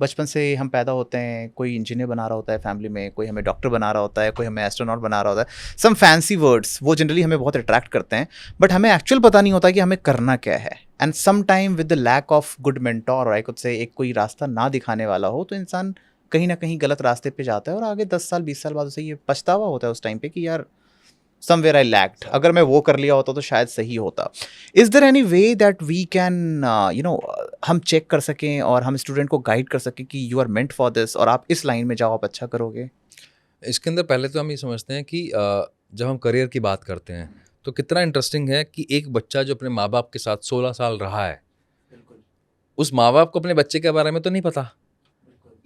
बचपन से हम पैदा होते हैं, कोई इंजीनियर बना रहा होता है फैमिली में, कोई हमें डॉक्टर बना रहा होता है, कोई हमें एस्ट्रोनॉट बना रहा होता है, सम फैंसी वर्ड्स वो जनरली हमें बहुत अट्रैक्ट करते हैं, बट हमें एक्चुअल पता नहीं होता कि हमें करना क्या है। And some time with the lack of good mentor, और आई कुड से एक कोई रास्ता ना दिखाने वाला हो, तो इंसान कहीं ना कहीं गलत रास्ते पे जाता है, और आगे 10 साल 20 साल बाद उसे ये पछतावा होता है उस टाइम पे कि यार समवेयर आई लैक्ड, अगर मैं वो कर लिया होता तो शायद सही होता। Is there any way that we can हम चेक कर सकें और हम स्टूडेंट को गाइड कर सकें कि you are meant for this और आप इस लाइन में जाओ, आप अच्छा करोगे? इसके अंदर पहले तो हम ये समझते हैं कि जब हम करियर की बात करते हैं तो कितना इंटरेस्टिंग है कि एक बच्चा जो अपने माँ बाप के साथ 16 साल रहा है, उस माँ बाप को अपने बच्चे के बारे में तो नहीं पता,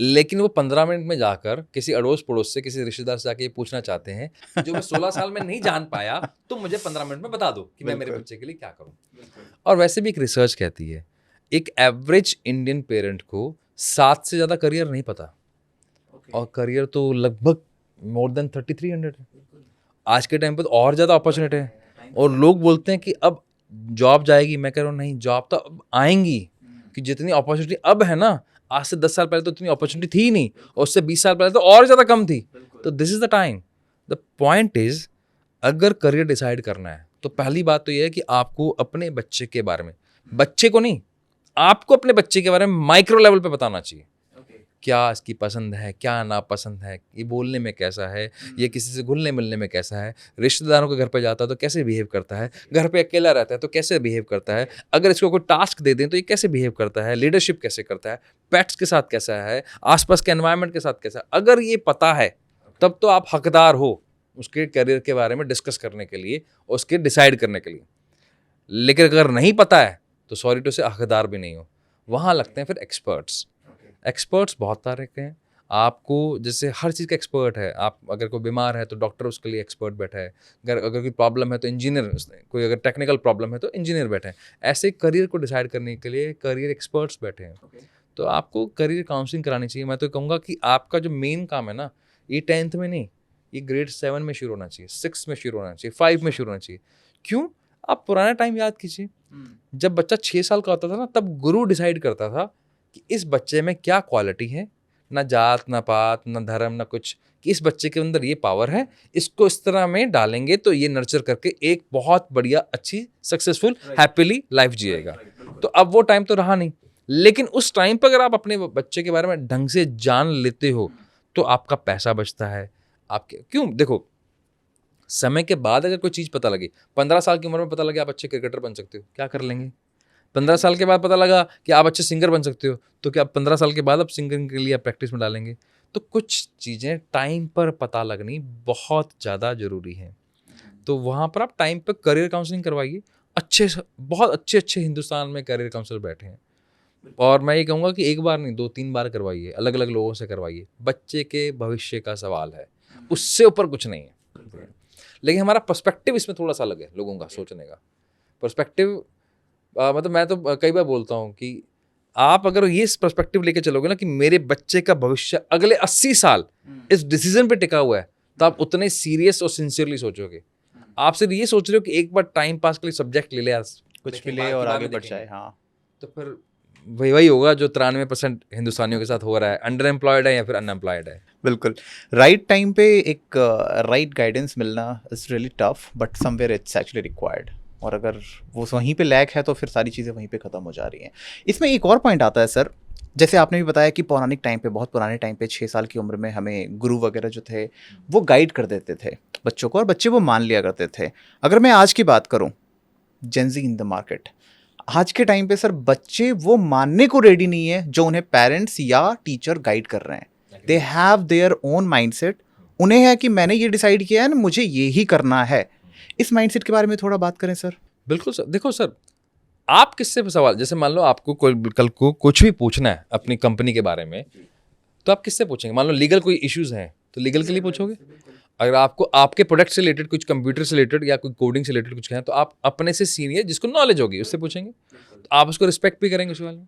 लेकिन वो 15 मिनट में जाकर किसी अड़ोस पड़ोस से, किसी रिश्तेदार से जाके ये पूछना चाहते हैं जो मैं 16 साल में नहीं जान पाया, तो मुझे 15 मिनट में बता दो कि मैं मेरे बच्चे के लिए क्या करूं। और वैसे भी एक रिसर्च कहती है एक एवरेज इंडियन पेरेंट को 7 से ज़्यादा करियर नहीं पता, और करियर तो लगभग मोर देन 3300 है आज के टाइम पर, और ज़्यादा अपॉर्चुनिटी है। और लोग बोलते हैं कि अब जॉब जाएगी, मैं कह रहा हूँ नहीं, जॉब तो अब आएंगी, कि जितनी अपॉर्चुनिटी अब है ना, आज से 10 साल पहले तो इतनी अपॉर्चुनिटी थी ही नहीं, और उससे 20 साल पहले तो और ज़्यादा कम थी। तो this is the time, the point is, अगर करियर डिसाइड करना है तो पहली बात तो ये है कि आपको अपने बच्चे के बारे में, बच्चे को नहीं, आपको अपने बच्चे के बारे में माइक्रो लेवल पे बताना चाहिए। क्या इसकी पसंद है, क्या नापसंद है, ये बोलने में कैसा है, ये किसी से घुलने मिलने में कैसा है, रिश्तेदारों के घर पे जाता है तो कैसे बिहेव करता है, घर पे अकेला रहता है तो कैसे बिहेव करता है, अगर इसको कोई टास्क दे दें तो ये कैसे बिहेव करता है, लीडरशिप कैसे करता है, पेट्स के साथ कैसा है, आसपास के एनवायरनमेंट के साथ कैसा है। अगर ये पता है तब तो आप हकदार हो उसके करियर के बारे में डिस्कस करने के लिए, उसके डिसाइड करने के लिए। लेकिन अगर नहीं पता है तो सॉरी टू से हकदार भी नहीं हो। वहाँ लगते हैं फिर एक्सपर्ट्स। एक्सपर्ट्स बहुत सारे के हैं, आपको जैसे हर चीज़ का एक्सपर्ट है। आप अगर कोई बीमार है तो डॉक्टर उसके लिए एक्सपर्ट बैठा है, अगर कोई प्रॉब्लम है तो इंजीनियर, कोई अगर टेक्निकल प्रॉब्लम है तो इंजीनियर बैठे हैं। ऐसे करियर को डिसाइड करने के लिए करियर एक्सपर्ट्स बैठे हैं। तो आपको करियर काउंसलिंग करानी चाहिए। मैं तो कहूँगा कि आपका जो मेन काम है ना, ये 10th में नहीं, ये ग्रेड 7 में शुरू होना चाहिए, 6 में शुरू होना चाहिए, 5 में शुरू होना चाहिए। क्यों? आप पुराना टाइम याद कीजिए, जब बच्चा 6 साल का होता था ना, तब गुरु डिसाइड करता था कि इस बच्चे में क्या क्वालिटी है, ना जात ना पात ना धर्म ना कुछ, कि इस बच्चे के अंदर ये पावर है, इसको इस तरह में डालेंगे तो ये नर्चर करके एक बहुत बढ़िया अच्छी सक्सेसफुल हैप्पीली लाइफ जिएगा। तो अब वो टाइम तो रहा नहीं, लेकिन उस टाइम पर अगर आप अपने बच्चे के बारे में ढंग से जान लेते हो तो आपका पैसा बचता है। आपके क्यों देखो, समय के बाद अगर कोई चीज़ पता लगी, 15 साल की उम्र में पता लगे आप अच्छे क्रिकेटर बन सकते हो, क्या कर लेंगे? 15 साल के बाद पता लगा कि आप अच्छे सिंगर बन सकते हो, तो क्या 15 साल के बाद आप सिंगिंग के लिए आप प्रैक्टिस में डालेंगे? तो कुछ चीज़ें टाइम पर पता लगनी बहुत ज़्यादा ज़रूरी है। तो वहाँ पर आप टाइम पर करियर काउंसलिंग करवाइए। बहुत अच्छे हिंदुस्तान में करियर काउंसलर बैठे हैं, और मैं ये कहूँगा कि एक बार नहीं 2-3 बार करवाइए, अलग अलग लोगों से करवाइए। बच्चे के भविष्य का सवाल है, उससे ऊपर कुछ नहीं है। लेकिन हमारा पर्सपेक्टिव इसमें थोड़ा सा अलग है, लोगों का सोचने का पर्सपेक्टिव। मतलब मैं तो कई बार बोलता हूँ कि आप अगर ये पर्सपेक्टिव लेके चलोगे ना कि मेरे बच्चे का भविष्य अगले 80 साल इस डिसीजन पे टिका हुआ है, तो आप उतने सीरियस और सिंसियरली सोचोगे। आप सिर्फ ये सोच रहे हो कि एक बार टाइम पास के लिए सब्जेक्ट ले ले यार, कुछ भी ले और आगे बढ़ जाए। हाँ, तो फिर वही होगा जो 93% हिंदुस्तानियों के साथ हो रहा है, अंडर एम्प्लॉयड है या फिर अनएम्प्लॉयड है। बिल्कुल। राइट टाइम पे एक राइट गाइडेंस मिलना is really tough, but somewhere it's actually required. और अगर वो वहीं पे लैक है तो फिर सारी चीज़ें वहीं पे ख़त्म हो जा रही हैं। इसमें एक और पॉइंट आता है सर, जैसे आपने भी बताया कि पौराणिक टाइम पे, बहुत पुराने टाइम पे 6 साल की उम्र में हमें गुरु वगैरह जो थे वो गाइड कर देते थे बच्चों को, और बच्चे वो मान लिया करते थे। अगर मैं आज की बात करूँ, जेंजी इन द मार्केट, आज के टाइम पे सर बच्चे वो मानने को रेडी नहीं है जो उन्हें पेरेंट्स या टीचर गाइड कर रहे हैं। They have their own mindset. उन्हें है कि मैंने ये डिसाइड किया है ना, मुझे ये ही करना है। इस माइंडसेट के बारे में थोड़ा बात करें सर। बिल्कुल सर। देखो सर, आप किससे सवाल, जैसे मान लो आपको कल को कुछ भी पूछना है अपनी कंपनी के बारे में, तो आप किससे पूछेंगे? मान लो लीगल कोई इश्यूज हैं तो लीगल के लिए पूछोगे। अगर आपको आपके प्रोडक्ट से रिलेटेड कुछ, कंप्यूटर से रिलेटेड या कोई कोडिंग से रिलेटेड कुछ है, तो आप अपने से सीनियर जिसको नॉलेज होगी उससे पूछेंगे, तो आप उसको रिस्पेक्ट भी करेंगे उस वाले में।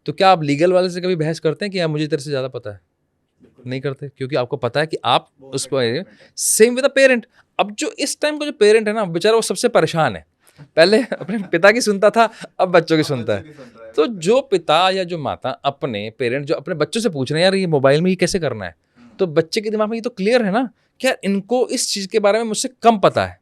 तो क्या आप लीगल वाले से कभी बहस करते हैं कि यार मुझे तेरे से ज़्यादा पता है? नहीं करते, क्योंकि आपको पता है कि आप उस पर। Same with a parent. अब जो इस टाइम का जो पेरेंट है ना, बेचारा वो सबसे परेशान है। पहले अपने पिता की सुनता था, अब बच्चों की सुनता है। तो जो पिता या जो माता अपने पेरेंट जो अपने बच्चों से पूछ रहे हैं यार ये मोबाइल में ये कैसे करना है, तो बच्चे के दिमाग में ये तो क्लियर है ना कि यार इनको इस चीज़ के बारे में मुझसे कम पता है।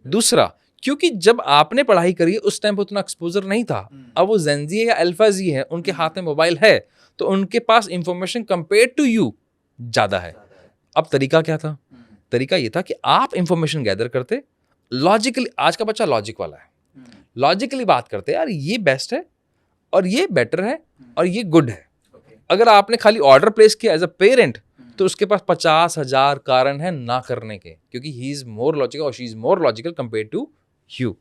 दूसरा, क्योंकि जब आपने पढ़ाई करी उस टाइम पर उतना एक्सपोजर नहीं था। अब वो जेनजी है या अल्फा जी है, उनके हाथ में मोबाइल है, तो उनके पास इंफॉर्मेशन कंपेयर टू यू ज़्यादा है। अब तरीका क्या था? तरीका ये था कि आप इंफॉर्मेशन गैदर करते लॉजिकली। आज का बच्चा लॉजिक वाला है, लॉजिकली बात करते यार ये बेस्ट है और ये बेटर है और ये गुड है। अगर आपने खाली ऑर्डर प्लेस किया एज अ पेरेंट, तो उसके पास 50,000 कारण है ना करने के, क्योंकि ही इज मोर लॉजिकल और she is more logical compare to you.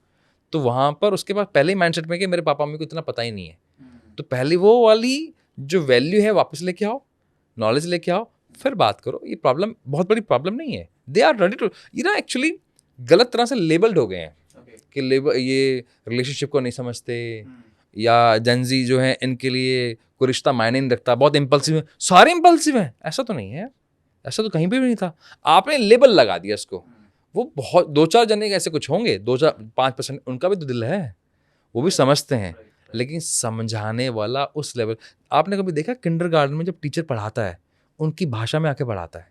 तो वहां पर उसके पास पहले ही माइंडसेट में कि मेरे पापा मम्मी को इतना पता ही नहीं है। तो पहले वो वाली जो वैल्यू है वापस लेके आओ, नॉलेज लेके आओ, फिर बात करो। ये प्रॉब्लम बहुत बड़ी प्रॉब्लम नहीं है। दे आर रेडी टू, ये ना एक्चुअली गलत तरह से लेबल्ड हो गए हैं कि ये रिलेशनशिप को नहीं समझते, या जेंजी जो है इनके लिए कोई रिश्ता मायने नहीं रखता, बहुत इम्पल्सिव है, सारे इम्पल्सिव हैं। ऐसा तो नहीं है, ऐसा तो कहीं पे भी नहीं था। आपने लेबल लगा दिया इसको। वो बहुत 2-4 जने ऐसे कुछ होंगे, 2-5% उनका भी तो दिल है, वो भी समझते हैं, लेकिन समझाने वाला उस लेवल। आपने कभी देखा किंडरगार्टन में जब टीचर पढ़ाता है उनकी भाषा में आके पढ़ाता है,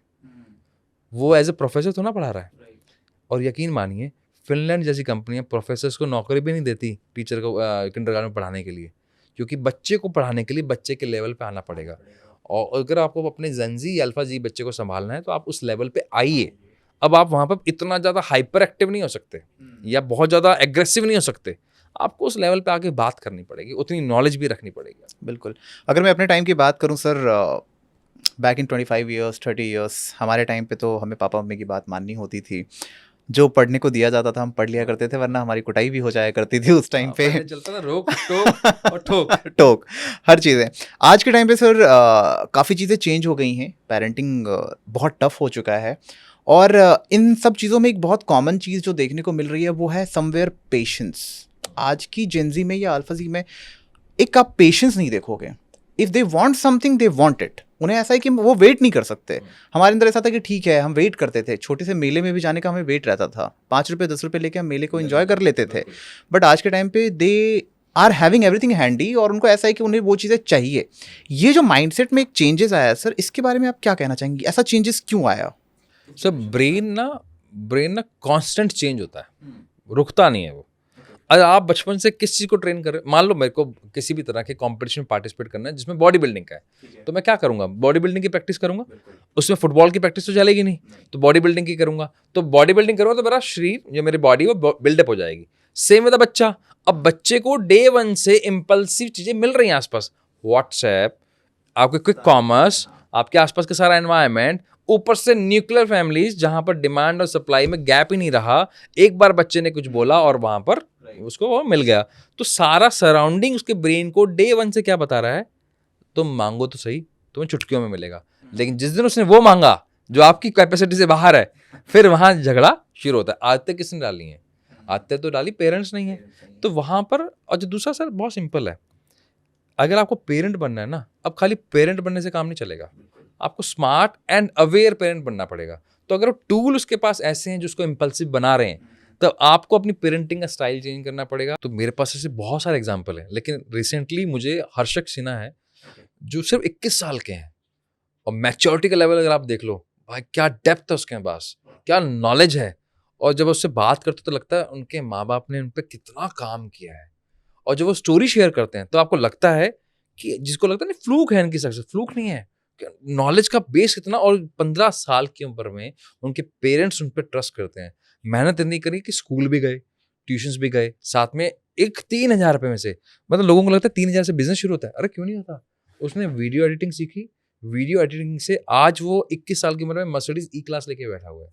वो एज ए प्रोफेसर तो ना पढ़ा रहा है। और यकीन मानिए फिनलैंड जैसी कंपनियां प्रोफेसर्स को नौकरी भी नहीं देती टीचर को किंडरगार्टन में पढ़ाने के लिए, क्योंकि बच्चे को पढ़ाने के लिए बच्चे के लेवल पे आना पड़ेगा। और अगर आपको अपने जेनजी अल्फा जी बच्चे को संभालना है तो आप उस लेवल पे आइए। अब आप वहाँ पर इतना ज़्यादा हाइपर एक्टिव नहीं हो सकते या बहुत ज़्यादा एग्रेसिव नहीं हो सकते, आपको उस लेवल पे आके बात करनी पड़ेगी, उतनी नॉलेज भी रखनी पड़ेगी। बिल्कुल। अगर मैं अपने टाइम की बात करूं sir, back in 25 years 30 years, हमारे टाइम पे तो हमें पापा मम्मी की बात माननी होती थी। जो पढ़ने को दिया जाता था हम पढ़ लिया करते थे, वरना हमारी कुटाई भी हो जाया करती थी उस टाइम पे। पहले चलता था रोक टोक और ठोक। टोक, हर चीज़ें। आज के टाइम पे सर काफ़ी चीज़ें चेंज हो गई हैं, पेरेंटिंग बहुत टफ हो चुका है। और इन सब चीज़ों में एक बहुत कॉमन चीज़ जो देखने को मिल रही है वो है समवेयर पेशेंस। आज की जेनजी में या अल्फा जी में एक आप पेशेंस नहीं देखोगे। If they want something they want it. उन्हें ऐसा है कि वो वेट नहीं कर सकते। हमारे अंदर ऐसा था कि ठीक है हम वेट करते थे, छोटे से मेले में भी जाने का हमें वेट रहता था, 5 रुपये 10 रुपये लेके हम मेले को एंजॉय कर लेते थे। बट आज के टाइम पे they are having everything handy, और उनको ऐसा है कि उन्हें वो चीज़ें चाहिए। ये जो माइंडसेट में एक चेंजेस आया है सर, इसके बारे में आप क्या कहना चाहेंगे? ऐसा चेंजेस क्यों आया? सर ब्रेन ना कांस्टेंट चेंज होता है, रुकता नहीं है वो। अगर आप बचपन से किस चीज़ को ट्रेन कर रहे हो, मान लो मेरे को किसी भी तरह के कंपटीशन में पार्टिसिपेट करना है जिसमें बॉडी बिल्डिंग का है, तो मैं क्या करूंगा? बॉडी बिल्डिंग की प्रैक्टिस करूंगा। उसमें फुटबॉल की प्रैक्टिस तो चलेगी नहीं, तो बॉडी बिल्डिंग की करूंगा। तो बॉडी बिल्डिंग करूंगा तो मेरा शरीर, जो मेरी बॉडी वो बिल्डअप हो जाएगी। सेम विद बच्चा। अब बच्चे को डे वन से इम्पल्सिव चीज़ें मिल रही हैं आसपास, व्हाट्सएप, आपके क्विक कॉमर्स, आपके आसपास का सारा एनवायरनमेंट, ऊपर से न्यूक्लियर फैमिलीज जहां पर डिमांड और सप्लाई में गैप ही नहीं रहा। एक बार बच्चे ने कुछ बोला और वहां पर उसको वो मिल गया। तो सारा सराउंडिंग उसके ब्रेन को डे वन से क्या बता रहा है? तुम मांगो तो सही, तुम्हें चुटकियों में मिलेगा। लेकिन जिस दिन उसने वो मांगा जो आपकी कैपेसिटी से बाहर है, फिर वहां झगड़ा शुरू होता है। आदतें किसने डाली हैं? आदतें तो डाली पेरेंट्स नहीं है। तो वहां पर, और जो दूसरा सर बहुत सिंपल है, अगर आपको पेरेंट बनना है ना, अब खाली पेरेंट बनने से काम नहीं चलेगा, आपको स्मार्ट एंड अवेयर पेरेंट बनना पड़ेगा। तो अगर वो टूल उसके पास ऐसे हैं जो उसको इम्पल्सिव बना रहे हैं, तो आपको अपनी पेरेंटिंग का स्टाइल चेंज करना पड़ेगा। तो मेरे पास ऐसे बहुत सारे एग्जाम्पल हैं, लेकिन रिसेंटली मुझे हर्षक सिन्हा है जो सिर्फ 21 साल के हैं, और मैच्योरिटी का लेवल अगर आप देख लो, भाई क्या डेप्थ है उसके पास, क्या नॉलेज है। और जब उससे बात करते तो लगता है उनके माँ बाप ने उन पर कितना काम किया है। और जब वो स्टोरी शेयर करते हैं तो आपको लगता है कि, जिसको लगता है नहीं फ्लूक है इनकी सक्सेस, फ्लूक नहीं है, नॉलेज का बेस कितना। और 15 साल की उम्र में उनके पेरेंट्स उन पर ट्रस्ट करते हैं। मेहनत इतनी करी कि स्कूल भी गए, ट्यूशंस भी गए, साथ में एक 3,000 रुपये में से, मतलब लोगों को लगता है 3,000 से बिजनेस शुरू होता है। अरे क्यों नहीं होता? उसने वीडियो एडिटिंग सीखी, वीडियो एडिटिंग से आज वो 21 साल की उम्र में मर्सिडीज ई क्लास लेके बैठा हुआ है,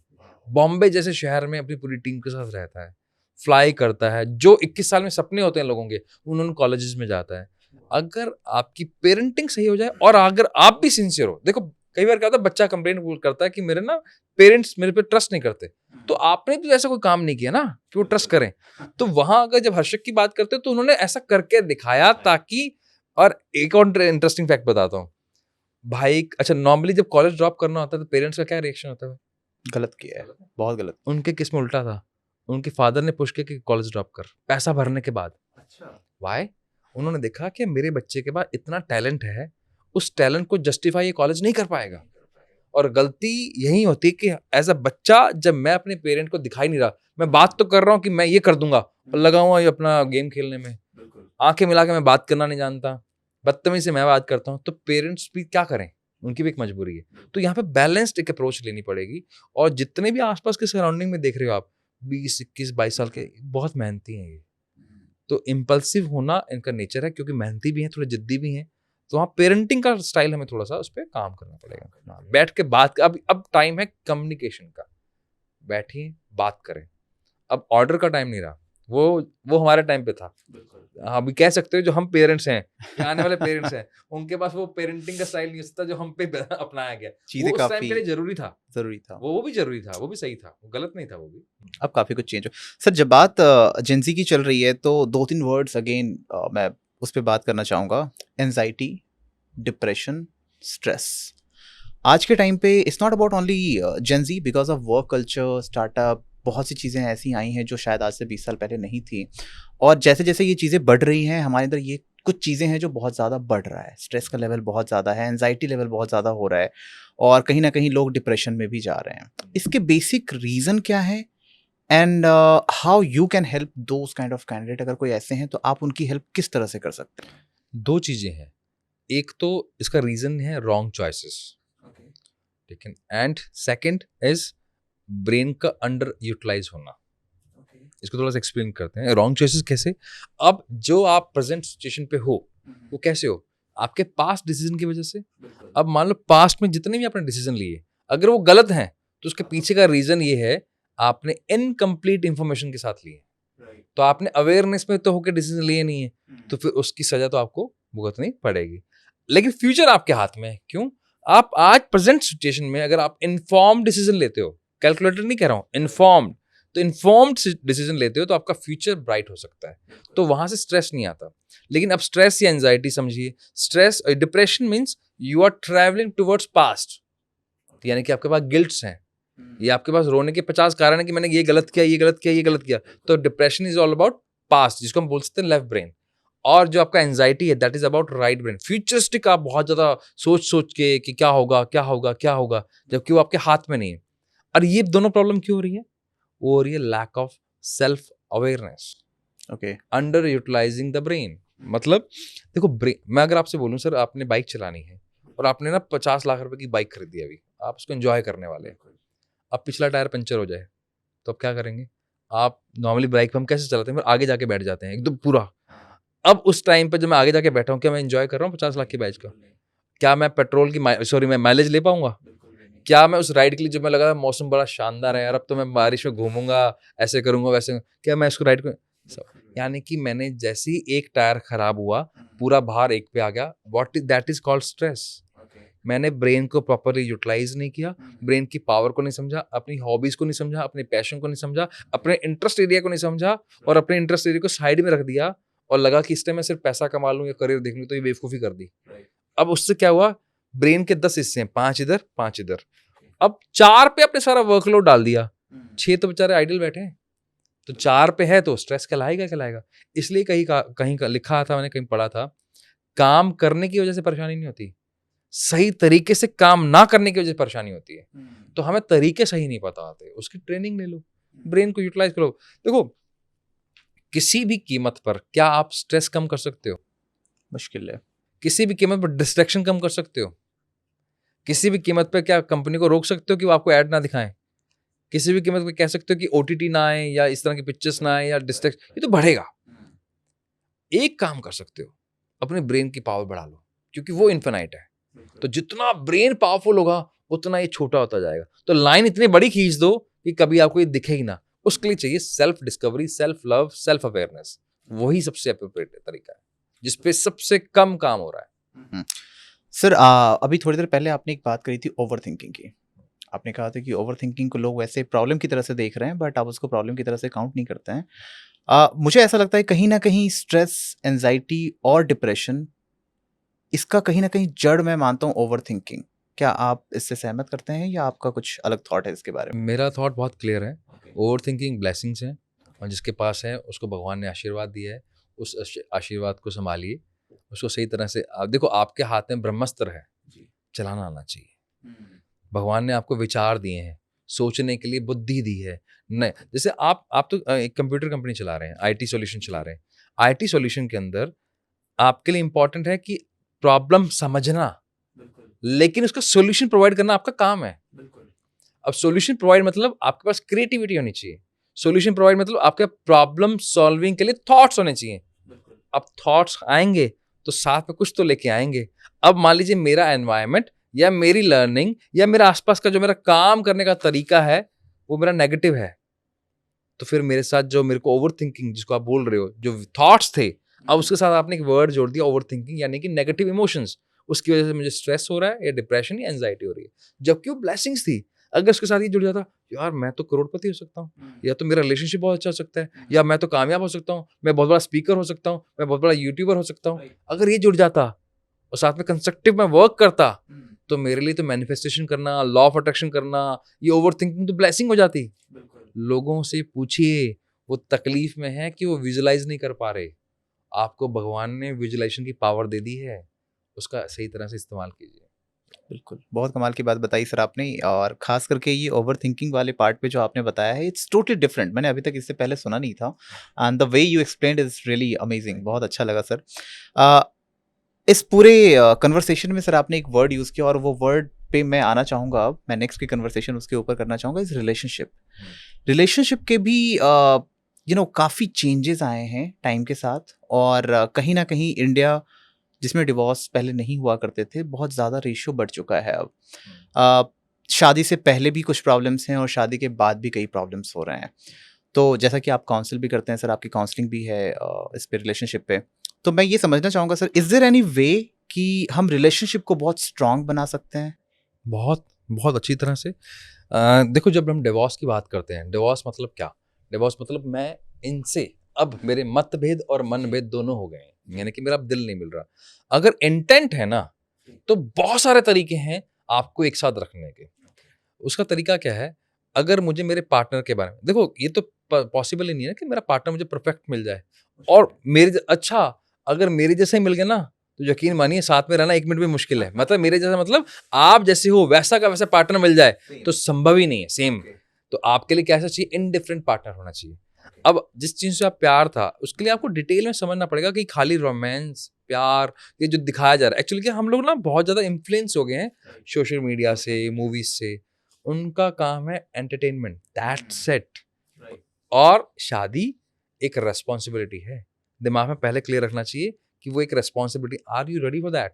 बॉम्बे जैसे शहर में अपनी पूरी टीम के साथ रहता है, फ्लाई करता है। जो 21 साल में सपने होते हैं लोगों के, उन्होंने कॉलेजेस में जाता है। अगर आपकी पेरेंटिंग सही हो जाए और अगर आप भी सिंसियर हो, देखो कई बार क्या होता है, बच्चा कंप्लेंट करता है कि मेरे ना पेरेंट्स मेरे पे ट्रस्ट नहीं करते, तो आपने तो ऐसा कोई काम नहीं किया ना कि वो ट्रस्ट करें। तो वहां अगर जब हर्षक की बात करते हैं तो उन्होंने ऐसा करके दिखाया ताकि। और एक और इंटरेस्टिंग फैक्ट बताता हूँ भाई, अच्छा नॉर्मली जब कॉलेज ड्रॉप करना होता है तो पेरेंट्स का क्या रिएक्शन होता है? गलत किया है, बहुत गलत। उनके किस में उल्टा था, उनके फादर ने पुश किया कि कॉलेज ड्रॉप कर, पैसा भरने के बाद। अच्छा। वाई? उन्होंने देखा कि मेरे बच्चे के पास इतना टैलेंट है, उस टैलेंट को जस्टिफाई ये कॉलेज नहीं कर पाएगा। और गलती यही होती है कि एज अ बच्चा जब मैं अपने पेरेंट को दिखाई नहीं रहा, मैं बात तो कर रहा हूँ कि मैं ये कर दूंगा, और लगा हुआ ये अपना गेम खेलने में, आंखें मिला के मैं बात करना नहीं जानता, बदतमीजी से मैं बात करता हूँ, तो पेरेंट्स भी क्या करें? उनकी भी एक मजबूरी है। तो यहाँ पे बैलेंस्ड एक अप्रोच लेनी पड़ेगी। और जितने भी आसपास के सराउंडिंग में देख रहे हो आप, 20, 21, 22 साल के, बहुत मेहनती हैं ये। तो इम्पल्सिव होना इनका नेचर है, क्योंकि मेहनती भी हैं, थोड़े जिद्दी भी हैं। तो वहाँ पेरेंटिंग का स्टाइल हमें थोड़ा सा उस पर काम करना पड़ेगा। बैठ के बात, अब टाइम है कम्युनिकेशन का, बैठिए बात करें। अब ऑर्डर का टाइम नहीं रहा, वो हमारे टाइम पे था। अभी कह सकते हो जो हम पेरेंट्स हैं, आने वाले पेरेंट्स हैं, उनके पास वो पेरेंटिंग का स्टाइल नहीं होता जो हम पे अपनाया गया। चीजें वो उस टाइम काफी के लिए जरूरी था, वो भी जरूरी था, वो भी सही था, वो गलत नहीं था वो भी। अब काफी कुछ चेंज हो। सर जब बात जेंजी की चल रही है तो 2-3 वर्ड्स अगेन मैं उस पर बात करना चाहूँगा। Anxiety, depression, stress. आज के टाइम पे it's not about only Gen Z, because of work culture, startup, बहुत सी चीज़ें ऐसी आई हैं जो शायद आज से 20 साल पहले नहीं थी। और जैसे जैसे ये चीज़ें बढ़ रही हैं, हमारे अंदर ये कुछ चीज़ें हैं जो बहुत ज़्यादा बढ़ रहा है, स्ट्रेस का लेवल बहुत ज़्यादा है, एंजाइटी लेवल बहुत ज़्यादा हो रहा है और कहीं ना कहीं लोग डिप्रेशन में भी जा रहे हैं। इसके बेसिक रीज़न क्या है and how you can help those kind of candidate? अगर कोई ऐसे हैं तो आप उनकी हेल्प किस तरह से कर सकते हैं? दो चीजें हैं, एक तो इसका रीजन है रॉन्ग चॉइसेस, ठीक है, एंड सेकंड इज ब्रेन का अंडर यूटिलाइज होना। इसको थोड़ा सा एक्सप्लेन करते हैं। रॉन्ग चॉइसेस कैसे? अब जो आप प्रेजेंट सिचुएशन पे हो वो कैसे हो? आपके पास्ट डिसीजन की वजह से। अब मान लो पास्ट में जितने भी आपने डिसीजन लिए अगर वो गलत हैं तो उसके पीछे का रीजन ये है आपने इनकम्प्लीट इंफॉर्मेशन के साथ लिए, तो आपने अवेयरनेस में तो होकर डिसीजन लिए नहीं है, तो फिर उसकी सजा तो आपको भुगतनी पड़ेगी। लेकिन फ्यूचर आपके हाथ में है। क्यों? आप आज प्रेजेंट सिचुएशन में अगर आप इन्फॉर्म्ड डिसीजन लेते हो, कैलकुलेटर नहीं कह रहा हूं, इन्फॉर्म्ड, तो इन्फॉर्म्ड डिसीजन लेते हो तो आपका फ्यूचर ब्राइट हो सकता है, तो वहां से स्ट्रेस नहीं आता। लेकिन अब स्ट्रेस या एंजाइटी समझिए, stress depression means you are travelling towards past, यानी कि आपके पास गिल्ट्स हैं, ये आपके पास रोने के 50 कारण है कि मैंने ये गलत किया, ये गलत किया, ये गलत किया। तो depression is all about past, जिसको हम बोल सकते हैं लेफ्ट ब्रेन। और जो आपका एंजाइटी है that is about right brain, futuristic, आप बहुत ज्यादा सोच सोच के कि क्या होगा क्या होगा क्या होगा, जबकि वो आपके हाथ में नहीं है। और ये दोनों प्रॉब्लम क्यों हो रही है? वो हो रही है lack of self awareness, okay, under utilising the brain. मतलब देखो, ब्रेन, मैं अगर आपसे बोलूं सर आपने बाइक चलानी है और आपने ना 50 लाख रुपए की बाइक खरीदी है, अभी आप उसको एंजॉय करने वाले हैं, अब पिछला टायर पंचर हो जाए तो आप क्या करेंगे? आप नॉर्मली बाइक पे हम कैसे चलाते हैं, फिर आगे जाके बैठ जाते हैं एकदम पूरा। अब उस टाइम पे जब मैं आगे जाके बैठा हूँ, क्या मैं एंजॉय कर रहा हूँ 50 लाख की बाइक का? क्या मैं पेट्रोल की मैं माइलेज ले पाऊंगा? क्या मैं उस राइड के लिए, जब मैं लगा मौसम बड़ा शानदार है यार, अब तो मैं बारिश में घूमूंगा, ऐसे करूंगा वैसे करूंगा, क्या मैं इसको राइड को यानी कि मैंने जैसे ही एक टायर खराब हुआ पूरा भार एक पे आ गया। What is that is called stress. मैंने ब्रेन को प्रॉपरली यूटिलाइज नहीं किया, ब्रेन की पावर को नहीं समझा, अपनी हॉबीज को नहीं समझा, अपने पैशन को नहीं समझा, अपने इंटरेस्ट एरिया को नहीं समझा, और अपने इंटरेस्ट एरिया को साइड में रख दिया और लगा कि इस टाइम मैं सिर्फ पैसा कमा लूं या करियर देख लूं, तो ये बेवकूफी कर दी। अब उससे क्या हुआ? ब्रेन के 10 हिस्से हैं, 5 इधर 5 इधर, अब 4 पे अपने सारा वर्कलोड डाल दिया, 6 तो बेचारे आइडल बैठे हैं, तो 4 पे है तो स्ट्रेस कहलाएगा कहलाएगा। इसलिए कहीं लिखा था, मैंने कहीं पढ़ा था, काम करने की वजह से परेशानी नहीं होती, सही तरीके से काम ना करने की वजह से परेशानी होती है। तो हमें तरीके सही नहीं पता आते, उसकी ट्रेनिंग ले लो, ब्रेन को यूटिलाइज करो। देखो, किसी भी कीमत पर क्या आप स्ट्रेस कम कर सकते हो? मुश्किल है। किसी भी कीमत पर डिस्ट्रैक्शन कम कर सकते हो? किसी भी कीमत पर क्या कंपनी को रोक सकते हो कि वो आपको ऐड ना दिखाएं? किसी भी कीमत पर कह सकते हो कि ओटीटी ना आए या इस तरह की पिक्चर्स ना आए या डिस्ट्रैक्ट, ये तो बढ़ेगा। एक काम कर सकते हो, अपने ब्रेन की पावर बढ़ा लो, क्योंकि वो इन्फिनाइट है। तो जितना ब्रेन पावरफुल होगा उतना ये छोटा होता जाएगा। तो लाइन इतनी बड़ी खींच दो कि कभी आपको ये दिखे ही ना। उसके लिए चाहिए self discovery, self love, self awareness. वही सबसे अप्रोप्रिएट तरीका है जिसपे सबसे कम काम हो रहा है। सर अभी थोड़ी देर पहले आपने एक बात करी थी ओवर थिंकिंग की। आपने कहा था कि ओवर थिंकिंग को लोग वैसे प्रॉब्लम की तरह से देख रहे हैं, बट आप उसको प्रॉब्लम की तरह से काउंट नहीं करते हैं। मुझे ऐसा लगता है कहीं ना कहीं स्ट्रेस, एंजाइटी और डिप्रेशन, इसका कहीं ना कहीं जड़ मैं मानता हूँ ओवर थिंकिंग। क्या आप इससे सहमत करते हैं या आपका कुछ अलग थॉट है इसके बारे में? मेरा थॉट बहुत क्लियर है। ओवर थिंकिंग ब्लेसिंग्स है, और जिसके पास है उसको भगवान ने आशीर्वाद दिया है। उस आशीर्वाद को संभालिए, उसको सही तरह से। आप देखो, आपके हाथ में ब्रह्मास्त्र है, चलाना आना चाहिए। भगवान ने आपको विचार दिए हैं, सोचने के लिए बुद्धि दी है। नहीं, जैसे आप तो एक कंप्यूटर कंपनी चला रहे हैं, आईटी सॉल्यूशन चला रहे हैं। आईटी सॉल्यूशन के अंदर आपके लिए इंपॉर्टेंट है कि प्रॉब्लम समझना, लेकिन उसका सॉल्यूशन प्रोवाइड करना आपका काम है। अब सॉल्यूशन प्रोवाइड मतलब आपके पास क्रिएटिविटी होनी चाहिए। सॉल्यूशन प्रोवाइड मतलब आपके प्रॉब्लम सॉल्विंग के लिए थॉट्स होने चाहिए। अब थॉट्स आएंगे तो साथ में कुछ तो लेके आएंगे। अब मान लीजिए मेरा एनवायरनमेंट या मेरी लर्निंग या मेरा आसपास का जो मेरा काम करने का तरीका है वो मेरा नेगेटिव है, तो फिर मेरे साथ जो मेरे को ओवर थिंकिंग, जिसको आप बोल रहे हो, जो थॉट्स थे, अब उसके साथ आपने एक वर्ड जोड़ दिया ओवर थिंकिंग, यानी कि नेगेटिव इमोशंस। उसकी वजह से मुझे स्ट्रेस हो रहा है या डिप्रेशन या एंजाइटी हो रही है, जबकि वो ब्लेसिंग्स थी। अगर उसके साथ ये जुड़ जाता, यार मैं तो करोड़पति हो सकता हूँ, या तो मेरा रिलेशनशिप बहुत अच्छा हो सकता है, या मैं तो कामयाब हो सकता हूँ, मैं बहुत बड़ा स्पीकर हो सकता हूँ, मैं बहुत बड़ा यूट्यूबर हो सकता हूँ, अगर ये जुड़ जाता और साथ में कंस्ट्रक्टिव मैं वर्क करता, तो मेरे लिए तो मैनिफेस्टेशन करना, लॉ ऑफ अट्रैक्शन करना, ये ओवर थिंकिंग तो ब्लेसिंग हो जाती। लोगों से पूछिए, वो तकलीफ में है कि वो विजुलाइज नहीं कर पा रहे। आपको भगवान ने विजुअलाइजेशन की पावर दे दी है, उसका सही तरह से इस्तेमाल कीजिए। बिल्कुल, बहुत कमाल की बात बताई सर आपने, और ख़ास करके ये ओवरथिंकिंग वाले पार्ट पे जो आपने बताया है, इट्स टोटली डिफरेंट, मैंने अभी तक इससे पहले सुना नहीं था, and the way you explained is really amazing, बहुत अच्छा लगा सर। अ, इस पूरे कन्वर्सेशन में सर आपने एक वर्ड यूज़ किया, और वो वर्ड पे मैं आना चाहूँगा अब, मैं नेक्स्ट की कन्वर्सेशन उसके ऊपर करना चाहूँगा, इज़ रिलेशनशिप। रिलेशनशिप के भी काफ़ी चेंजेस आए हैं टाइम के साथ, और कहीं न कहीं इंडिया, जिसमें डिवोर्स पहले नहीं हुआ करते थे, बहुत ज़्यादा रेशियो बढ़ चुका है अब। अ, शादी से पहले भी कुछ प्रॉब्लम्स हैं, और शादी के बाद भी कई प्रॉब्लम्स हो रहे हैं। तो जैसा कि आप काउंसल भी करते हैं सर, आपकी काउंसलिंग भी है इस पे, रिलेशनशिप पे। तो मैं ये समझना चाहूँगा sir, is there any way कि हम रिलेशनशिप को बहुत स्ट्रॉन्ग बना सकते हैं? बहुत, बहुत अच्छी तरह से। देखो, जब हम डिवोर्स की बात करते हैं, डिवोर्स मतलब क्या? डिवोर्स मतलब मैं इनसे अब मेरे मतभेद और मनभेद दोनों हो गए हैं, यानी कि मेरा अब दिल नहीं मिल रहा। अगर इंटेंट है ना, तो बहुत सारे तरीके हैं आपको एक साथ रखने के। उसका तरीका क्या है? अगर मुझे मेरे पार्टनर के बारे में देखो, ये तो पॉसिबल ही नहीं है कि मेरा पार्टनर मुझे परफेक्ट मिल जाए, और अच्छा, अगर मेरे जैसा ही मिल गया ना, तो यकीन मानिए साथ में रहना 1 मिनट भी मुश्किल है। मतलब मेरे जैसा मतलब आप जैसे हो वैसा का वैसा पार्टनर मिल जाए तो संभव ही नहीं है, सेम। तो आपके लिए कैसा चाहिए? इनडिफरेंट पार्टनर होना चाहिए। अब जिस चीज़ से आप प्यार था, उसके लिए आपको डिटेल में समझना पड़ेगा कि खाली रोमांस, प्यार, ये जो दिखाया जा रहा है, एक्चुअली क्या हम लोग ना बहुत ज़्यादा इन्फ्लुएंस हो गए हैं सोशल मीडिया से, मूवीज़ से। उनका काम है एंटरटेनमेंट, दैट्स इट। और शादी एक रिस्पॉन्सिबिलिटी है। दिमाग में पहले क्लियर रखना चाहिए कि वो एक responsibility. Are you ready for that?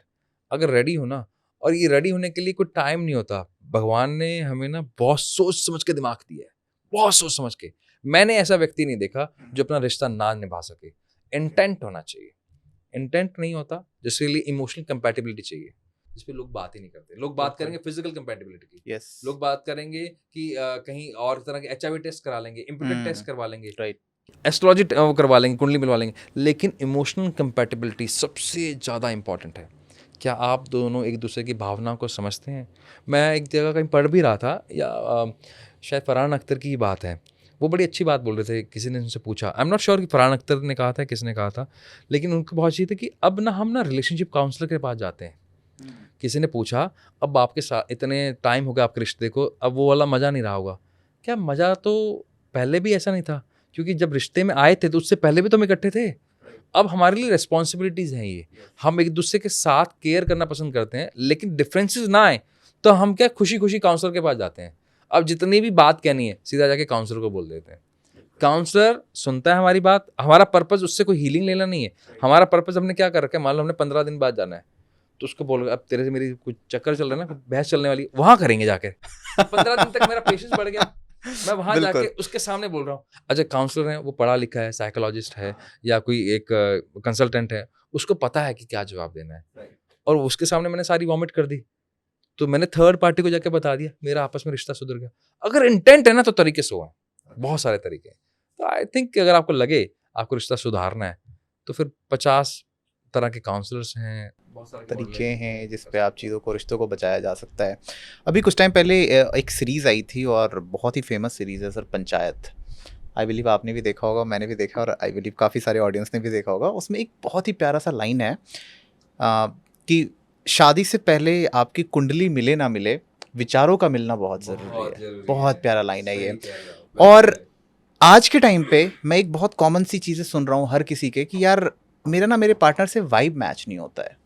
अगर रेडी हो ना, और ये रेडी होने के लिए कोई टाइम नहीं होता। भगवान ने हमें ना बहुत सोच समझ के दिमाग दिया है, बहुत सोच समझ के। मैंने ऐसा व्यक्ति नहीं देखा जो अपना रिश्ता ना निभा सके। इंटेंट होना चाहिए। इंटेंट नहीं होता, जिसके लिए इमोशनल कंपैटिबिलिटी चाहिए, जिस पे लोग बात ही नहीं करते। लोग बात करेंगे फिजिकल कंपैटिबिलिटी की, यस। लोग बात करेंगे कि कहीं और तरह के एचआईवी टेस्ट करा लेंगे, इम्पोर्टेंट टेस्ट करवा लेंगे, राइट। एस्ट्रोलॉजी वो करवा लेंगे, कुंडली मिलवा लेंगे, लेकिन इमोशनल कंपैटिबिलिटी सबसे ज़्यादा इंपॉर्टेंट है। क्या आप दोनों एक दूसरे की भावनाओं को समझते हैं? मैं एक जगह कहीं पढ़ भी रहा था, या शायद फरहान अख्तर की ही बात है। वो बड़ी अच्छी बात बोल रहे थे, किसी ने उनसे पूछा, आई एम नॉट श्योर कि फरहान अख्तर ने कहा था, किसने कहा था, लेकिन उनको बहुत अच्छी थी कि अब ना हम ना रिलेशनशिप काउंसलर के पास जाते हैं। किसी ने पूछा, अब आपके साथ इतने टाइम हो गया आपके रिश्ते को, अब वो वाला मज़ा नहीं रहा होगा क्या? मज़ा तो पहले भी ऐसा नहीं था, क्योंकि जब रिश्ते में आए थे तो उससे पहले भी तो हम इकट्ठे थे। अब हमारे लिए रिस्पॉन्सिबिलिटीज़ हैं ये, हम एक दूसरे के साथ केयर करना पसंद करते हैं, लेकिन डिफरेंसेस ना आए तो हम क्या खुशी खुशी काउंसलर के पास जाते हैं। अब जितनी भी बात कहनी है सीधा जाके काउंसलर को बोल देते हैं। काउंसलर सुनता है हमारी बात, हमारा पर्पस उससे कोई हीलिंग लेना नहीं है। हमारा पर्पस हमने क्या कर रखा है, मान लो हमने 15 दिन बाद जाना है, तो उसको बोल अब तेरे से मेरी कुछ चक्कर चल रहा है ना, कुछ बहस चलने वाली, वहाँ करेंगे जाके। 15 दिन तक मेरा पेशेंस बढ़ गया, मैं वहाँ बिल्कुल। जाके उसके सामने बोल रहा हूँ। अच्छा, काउंसलर है, वो पढ़ा लिखा है, साइकोलॉजिस्ट है, या कोई एक कंसल्टेंट है, उसको पता है कि क्या जवाब देना है, और उसके सामने मैंने सारी वॉमिट कर दी, तो मैंने थर्ड पार्टी को जाके बता दिया, मेरा आपस में रिश्ता सुधर गया। अगर इंटेंट है ना, तो तरीके से हुआ, बहुत सारे तरीके हैं। तो आई थिंक अगर आपको लगे आपको रिश्ता सुधारना है, तो फिर 50 तरह के काउंसलर्स हैं, बहुत सारे तरीके हैं जिस पे आप चीज़ों को, रिश्तों को बचाया जा सकता है। अभी कुछ टाइम पहले एक सीरीज़ आई थी, और बहुत ही फेमस सीरीज़ है सर, पंचायत। आई बिलीव आपने भी देखा होगा, मैंने भी देखा, और आई बिलीव काफ़ी सारे ऑडियंस ने भी देखा होगा। उसमें एक बहुत ही प्यारा सा लाइन है कि शादी से पहले आपकी कुंडली मिले ना मिले, विचारों का मिलना बहुत ज़रूरी है। बहुत प्यारा लाइन है ये। और आज के टाइम पे मैं एक बहुत कॉमन सी चीज़ें सुन रहा हूँ हर किसी के, कि यार मेरा ना मेरे पार्टनर से वाइब मैच नहीं होता है,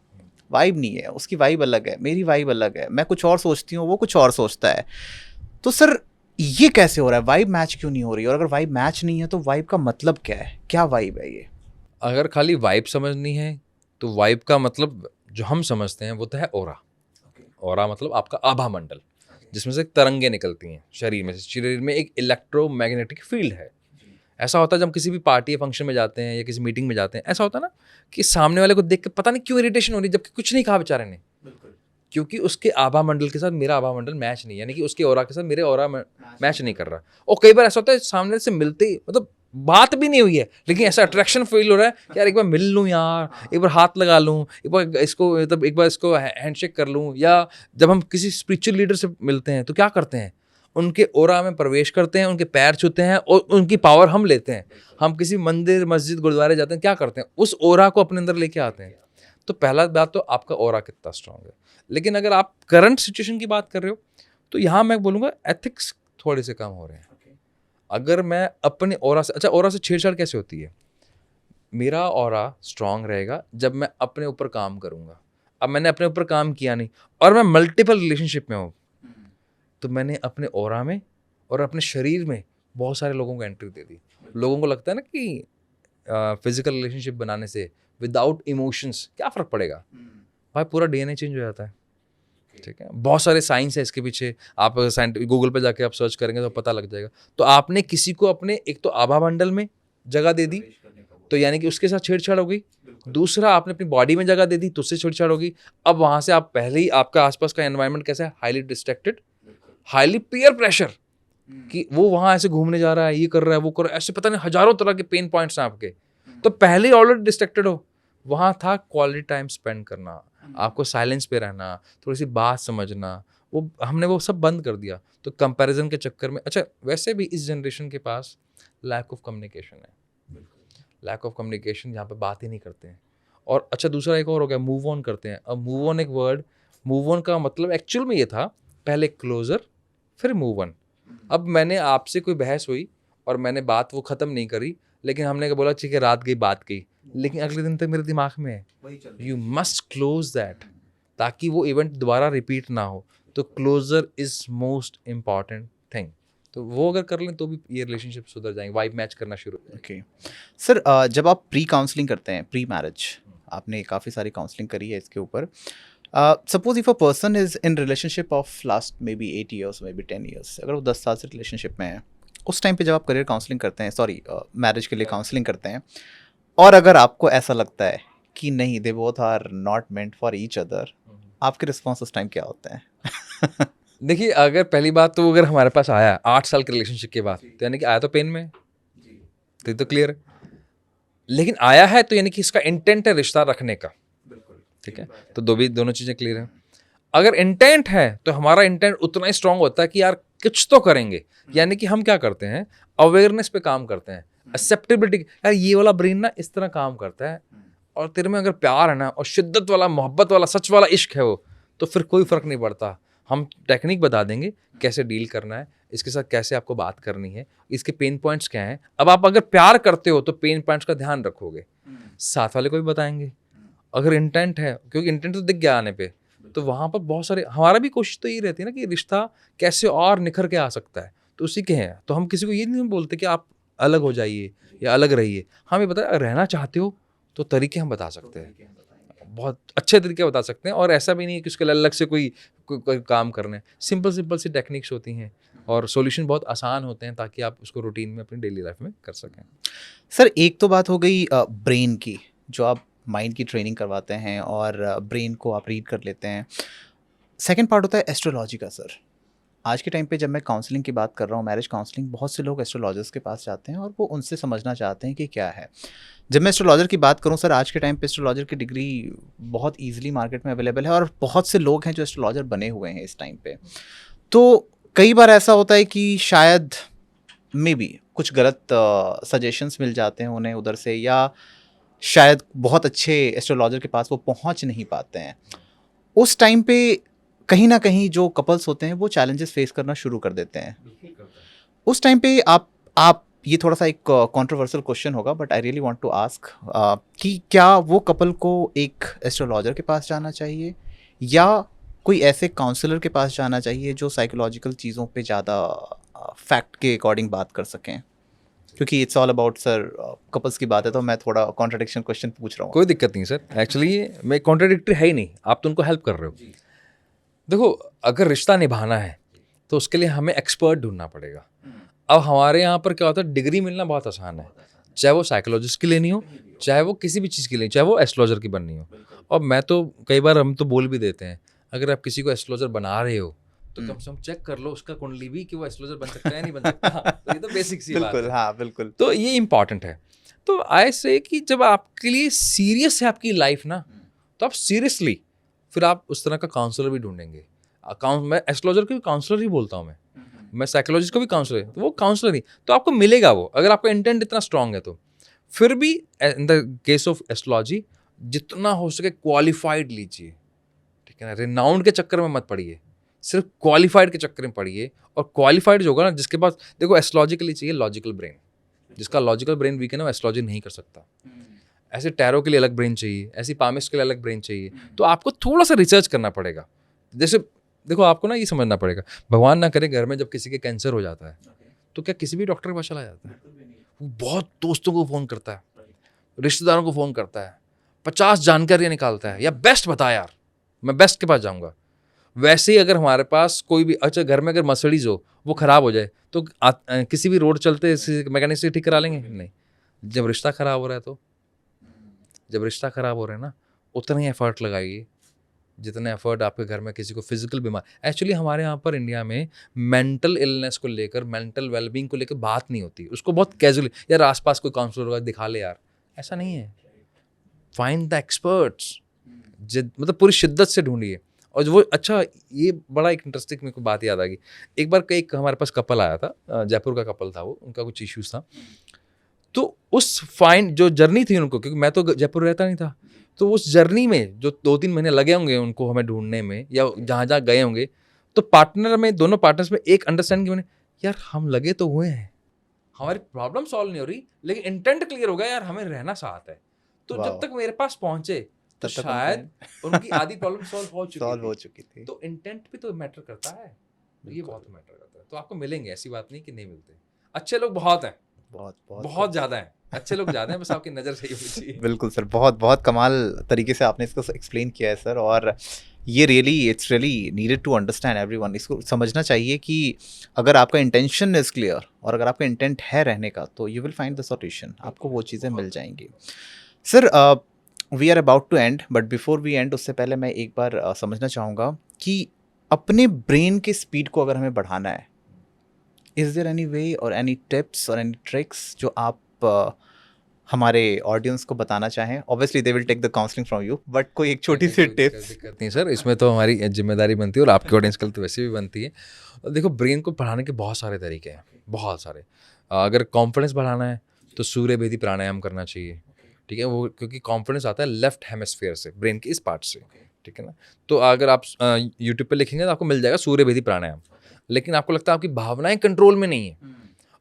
वाइब नहीं है, उसकी वाइब अलग है, मेरी वाइब अलग है, मैं कुछ और सोचती हूँ, वो कुछ और सोचता है। तो सर ये कैसे हो रहा है, वाइब मैच क्यों नहीं हो रही? और अगर वाइब मैच नहीं है तो वाइब का मतलब क्या है, क्या वाइब है ये? अगर खाली वाइब समझनी है, तो वाइब का मतलब जो हम समझते हैं वो तो है ऑरा। ऑरा मतलब आपका आभा मंडल, जिसमें से तरंगे निकलती हैं शरीर में से। शरीर में एक इलेक्ट्रोमैग्नेटिक फील्ड है। ऐसा होता है जब हम किसी भी पार्टी या फंक्शन में जाते हैं या किसी मीटिंग में जाते हैं, ऐसा होता है ना कि सामने वाले को देख के पता नहीं क्यों इरिटेशन हो रही है, जबकि कुछ नहीं कहा बेचारे ने, क्योंकि उसके आभा मंडल के साथ मेरा आभा मंडल मैच नहीं, यानी कि उसके ऑरा के साथ मेरे ऑरा मैच नहीं कर रहा। और कई बार ऐसा होता है सामने से मिलते ही, मतलब बात भी नहीं हुई है, लेकिन ऐसा अट्रैक्शन फील हो रहा है कि यार एक बार मिल लूँ यार, एक बार हाथ लगा लूँ, एक बार इसको, मतलब एक बार इसको हैंडशेक कर लूँ। या जब हम किसी स्पिरिचुअल लीडर से मिलते हैं तो क्या करते हैं, उनके ओरा में प्रवेश करते हैं, उनके पैर छूते हैं और उनकी पावर हम लेते हैं। हम किसी मंदिर, मस्जिद, गुरुद्वारे जाते हैं, क्या करते हैं? उस ओरा को अपने अंदर लेके आते हैं। तो पहला बात तो आपका ओरा कितना स्ट्रांग है। लेकिन अगर आप करंट सिचुएशन की बात कर रहे हो तो यहाँ मैं बोलूँगा एथिक्स थोड़े से कम हो रहे हैं। अगर मैं अपने ओरा से, अच्छा ओरा से छेड़छाड़ कैसे होती है? मेरा ऑरा स्ट्रांग रहेगा जब मैं अपने ऊपर काम करूंगा। अब मैंने अपने ऊपर काम किया नहीं और मैं मल्टीपल रिलेशनशिप में हूँ, तो मैंने अपने ऑरा में और अपने शरीर में बहुत सारे लोगों को एंट्री दे दी। लोगों को लगता है ना कि फिजिकल रिलेशनशिप बनाने से विदाउट इमोशंस क्या फ़र्क पड़ेगा? भाई पूरा डीएनए चेंज हो जाता है। ठीक है, बहुत सारे साइंस है इसके पीछे। आप गूगल पे जाके आप सर्च करेंगे तो पता लग जाएगा। तो आपने किसी को अपने एक तो आभा मंडल में जगह दे दी, तो यानी कि उसके साथ छेड़छाड़ हो गई। दूसरा, आपने अपनी बॉडी में जगह दे दी तो उससे छेड़छाड़ होगी। अब वहां से आप पहले ही, आपका आसपास का एनवायरनमेंट कैसा है? Highly distracted, highly peer pressure, कि वो वहां ऐसे घूमने जा रहा है, ये कर रहा है, वो कर रहा है, ऐसे पता नहीं हजारों तरह के पेन पॉइंट्स हैं आपके। तो पहले ही ऑलरेडी डिस्ट्रैक्टेड हो। वहां था क्वालिटी टाइम स्पेंड करना, आपको साइलेंस पे रहना, थोड़ी सी बात समझना, वो हमने वो सब बंद कर दिया। तो कंपैरिजन के चक्कर में, अच्छा वैसे भी इस जनरेशन के पास लैक ऑफ कम्युनिकेशन है। लैक ऑफ कम्युनिकेशन, यहाँ पे बात ही नहीं करते हैं। और अच्छा दूसरा एक और हो गया, मूव ऑन करते हैं। अब मूव ऑन एक वर्ड, मूव ऑन का मतलब एक्चुअल में ये था, पहले क्लोजर फिर मूव ऑन। अब मैंने आपसे कोई बहस हुई और मैंने बात वो ख़त्म नहीं करी, लेकिन हमने बोला ठीक है रात गई बात गई, लेकिन अगले दिन तक मेरे दिमाग में है। यू मस्ट क्लोज दैट, ताकि वो इवेंट दोबारा रिपीट ना हो। तो closure is most important thing. तो वो अगर कर लें तो भी ये रिलेशनशिप सुधर जाएंगे, वाइब मैच करना शुरू हो जाएंगे। ओके सर, जब आप प्री काउंसलिंग करते हैं, प्री मैरिज, आपने काफ़ी सारी काउंसलिंग करी है इसके ऊपर। Suppose if a person is in relationship of last may be 8 years, may be 10 years, अगर वो 10 साल से रिलेशनशिप में है, उस टाइम पे जब आप करियर काउंसलिंग करते हैं, सॉरी मैरिज के लिए काउंसलिंग करते हैं, और अगर आपको ऐसा लगता है कि नहीं, they both are not meant for each other, आपके रिस्पॉन्स उस टाइम क्या होते हैं? देखिए, अगर पहली बात तो अगर हमारे पास आया 8 साल के रिलेशनशिप के बाद, तो यानी कि आया तो पेन में, तो ये तो क्लियर है। लेकिन आया है तो यानी कि इसका इंटेंट है रिश्ता रखने का। ठीक है, तो दोनों चीज़ें क्लियर हैं। अगर इंटेंट है तो हमारा इंटेंट उतना ही स्ट्रांग होता है कि यार कुछ तो करेंगे। यानी कि हम क्या करते हैं, अवेयरनेस पे काम करते हैं, एक्सेप्टेबिलिटी, यार ये वाला ब्रेन ना इस तरह काम करता है, और तेरे में अगर प्यार है ना, और शिद्दत वाला, मोहब्बत वाला, सच वाला इश्क है वो, तो फिर कोई फ़र्क नहीं पड़ता। हम टेक्निक बता देंगे कैसे डील करना है, इसके साथ कैसे आपको बात करनी है, इसके पेन पॉइंट्स क्या हैं। अब आप अगर प्यार करते हो तो पेन पॉइंट्स का ध्यान रखोगे, साथ वाले को भी बताएंगे। अगर इंटेंट है, क्योंकि इंटेंट तो दिख गया आने पे, तो वहाँ पर बहुत सारे, हमारा भी कोशिश तो यही रहती है ना कि रिश्ता कैसे और निखर के आ सकता है, तो उसी के हैं। तो हम किसी को ये नहीं बोलते कि आप अलग हो जाइए या अलग रहिए। हम ये बता, रहना चाहते हो तो तरीके हम बता सकते हैं, बहुत अच्छे तरीके बता सकते हैं। और ऐसा भी नहीं है कि उसके लिए अलग से कोई काम करना है। सिंपल सी टेक्निक्स होती हैं और सॉल्यूशन बहुत आसान होते हैं, ताकि आप उसको रूटीन में अपनी डेली लाइफ में कर सकें। सर, एक तो बात हो गई ब्रेन की, जो आप माइंड की ट्रेनिंग करवाते हैं और ब्रेन को आप रीड कर लेते हैं। सेकंड पार्ट होता है एस्ट्रोलॉजी का। सर, आज के टाइम पे जब मैं काउंसलिंग की बात कर रहा हूँ, मैरिज काउंसलिंग, बहुत से लोग एस्ट्रोलॉजर्स के पास जाते हैं और वो उनसे समझना चाहते हैं कि क्या है। जब मैं एस्ट्रोलॉजर की बात करूँ सर, आज के टाइम पे एस्ट्रोलॉजर की डिग्री बहुत ईजिली मार्केट में अवेलेबल है और बहुत से लोग हैं जो एस्ट्रोलॉजर बने हुए हैं इस टाइम पे। तो कई बार ऐसा होता है कि शायद मे बी कुछ गलत सजेशंस मिल जाते हैं उन्हें उधर से, या शायद बहुत अच्छे एस्ट्रोलॉजर के पास वो पहुंच नहीं पाते हैं। उस टाइम पे कहीं ना कहीं जो कपल्स होते हैं वो चैलेंजेस फेस करना शुरू कर देते हैं। उस टाइम पे आप ये थोड़ा सा एक कंट्रोवर्शियल क्वेश्चन होगा, but I really want to ask कि क्या वो कपल को एक एस्ट्रोलॉजर के पास जाना चाहिए या कोई ऐसे काउंसलर के पास जाना चाहिए जो साइकोलॉजिकल चीज़ों पे ज़्यादा फैक्ट के अकॉर्डिंग बात कर सकें? क्योंकि it's all about sir couples की बात है, तो मैं थोड़ा कॉन्ट्रडिक्शन क्वेश्चन पूछ रहा हूँ। कोई दिक्कत नहीं सर, एक्चुअली मैं कॉन्ट्राडिक्टरी है ही नहीं, आप तो उनको हेल्प कर रहे हो। देखो, अगर रिश्ता निभाना है तो उसके लिए हमें एक्सपर्ट ढूंढना पड़ेगा। अब हमारे यहाँ पर क्या होता है, डिग्री मिलना बहुत आसान है, चाहे वो साइकोलॉजिस्ट की लेनी हो, चाहे वो किसी भी चीज़ की लेनी, चाहे वो एस्ट्रोलॉजर की बननी हो। और मैं तो कई बार हम तो बोल भी देते हैं, अगर आप किसी को एस्ट्रोलॉजर बना रहे हो तो कम से कम चेक कर लो उसका कुंडली भी, कि वो एस्ट्रोलॉजर बन सकता है या नहीं बन सकता। तो ये तो बेसिक सी बात है। हाँ बिल्कुल। तो ये इंपॉर्टेंट है। तो आई से कि जब आपके लिए सीरियस है आपकी लाइफ ना, तो आप सीरियसली फिर आप उस तरह का काउंसलर भी ढूंढेंगे। मैं एस्ट्रोलॉजर को काउंसलर ही बोलता हूँ। मैं साइकोलॉजिस्ट को भी काउंसलर है, तो वो काउंसलर नहीं, तो आपको मिलेगा वो, अगर आपका इंटेंट इतना स्ट्रांग है तो। फिर भी in the case of astrology जितना हो सके क्वालिफाइड लीजिए, ठीक है ना, रिनाउंड के चक्कर में मत पड़िए, सिर्फ क्वालिफाइड के चक्कर में पड़िए। और क्वालिफाइड जो होगा ना, जिसके पास, देखो एस्ट्रोलॉजी के लिए चाहिए लॉजिकल ब्रेन, जिसका लॉजिकल ब्रेन वीक है ना वो एस्ट्रोलॉजी नहीं कर सकता। ऐसे टैरो के लिए अलग ब्रेन चाहिए, ऐसी पामिस्ट के लिए अलग ब्रेन चाहिए, तो आपको थोड़ा सा रिसर्च करना पड़ेगा। जैसे देखो आपको ना ये समझना पड़ेगा, भगवान ना करे घर में जब किसी के कैंसर हो जाता है तो क्या किसी भी डॉक्टर के पास चला जाता है? वो बहुत दोस्तों को फ़ोन करता है, रिश्तेदारों को फ़ोन करता है, 50 जानकारियाँ निकालता है, या बेस्ट बता यार, मैं बेस्ट के पास जाऊँगा। वैसे ही अगर हमारे पास कोई भी, अच्छा घर में अगर मर्सिडीज़ हो वो ख़राब हो जाए तो किसी भी रोड चलते मैकेनिक से ठीक करा लेंगे? नहीं। जब रिश्ता ख़राब हो रहा है तो, जब रिश्ता ख़राब हो रहा है ना, उतना ही एफर्ट लगाइए जितना एफर्ट आपके घर में किसी को फिजिकल बीमार। एक्चुअली हमारे यहाँ पर इंडिया में मेंटल इलनेस को लेकर, मेंटल वेलबींग को लेकर बात नहीं होती, उसको बहुत कैजुअली, यार आसपास कोई काउंसलर होगा दिखा ले यार, ऐसा नहीं है। फाइंड द एक्सपर्ट्स, मतलब पूरी शिद्दत से ढूंढिए। और वो, अच्छा ये बड़ा एक इंटरेस्टिंग मेरे को बात याद आ गई। एक बार एक हमारे पास कपल आया था, जयपुर का कपल था वो, उनका कुछ इश्यूज था, तो उस फाइंड जो जर्नी थी उनको, क्योंकि मैं तो जयपुर रहता नहीं था, तो उस जर्नी में जो 2-3 महीने लगे होंगे उनको हमें ढूंढने में, या जहाँ जहाँ गए होंगे, तो पार्टनर में, दोनों पार्टनर्स में एक अंडरस्टैंडिंग बने, यार हम लगे तो हुए हैं, हमारी प्रॉब्लम सॉल्व नहीं हो रही, लेकिन इंटेंट क्लियर हो गया यार, हमें रहना साथ है। तो जब तक मेरे पास पहुंचे तो शायद उनकी आधी प्रॉब्लम सॉल्व हो चुकी थी। तो इंटेंट भी तो मैटर करता है, तो ये बहुत मैटर करता है। तो आपको मिलेंगे, ऐसी बात नहीं कि नहीं मिलते, अच्छे लोग बहुत हैं, बहुत ज़्यादा हैं, अच्छे लोग ज़्यादा हैं, बस आपकी नज़र सही होनी चाहिए। बिल्कुल सर, बहुत बहुत कमाल तरीके से आपने इसको एक्सप्लेन किया है सर, और ये really, it's really needed to understand everyone. इसको समझना चाहिए कि अगर आपका इंटेंशन इज़ क्लियर और अगर आपका इंटेंट है रहने का, तो you will find the solution, आपको वो चीज़ें मिल जाएंगी। Sir we are about to end, but before we end उससे पहले मैं एक बार समझना चाहूँगा कि अपने ब्रेन के स्पीड को अगर हमें बढ़ाना है, इज़ देयर एनी वे और एनी टिप्स और एनी ट्रिक्स जो आप हमारे ऑडियंस को बताना चाहें? Obviously they will take the counselling from you, but कोई एक छोटी सी टिप्स। दिक्कत नहीं सर, इसमें तो हमारी जिम्मेदारी बनती है और आपके ऑडियंस के लिए तो वैसे भी बनती है। और देखो, ब्रेन को बढ़ाने के बहुत सारे तरीके हैं, बहुत सारे। अगर कॉन्फिडेंस बढ़ाना है तो सूर्य भेदी प्राणायाम करना चाहिए, ठीक है, वो क्योंकि कॉन्फिडेंस आता है लेफ्ट हेमिस्फीयर से, ब्रेन के इस पार्ट से, ठीक है ना। तो अगर आप यूट्यूब पे लिखेंगे तो आपको मिल जाएगा सूर्य भेदी प्राणायाम। लेकिन आपको लगता है आपकी भावनाएं कंट्रोल में नहीं है,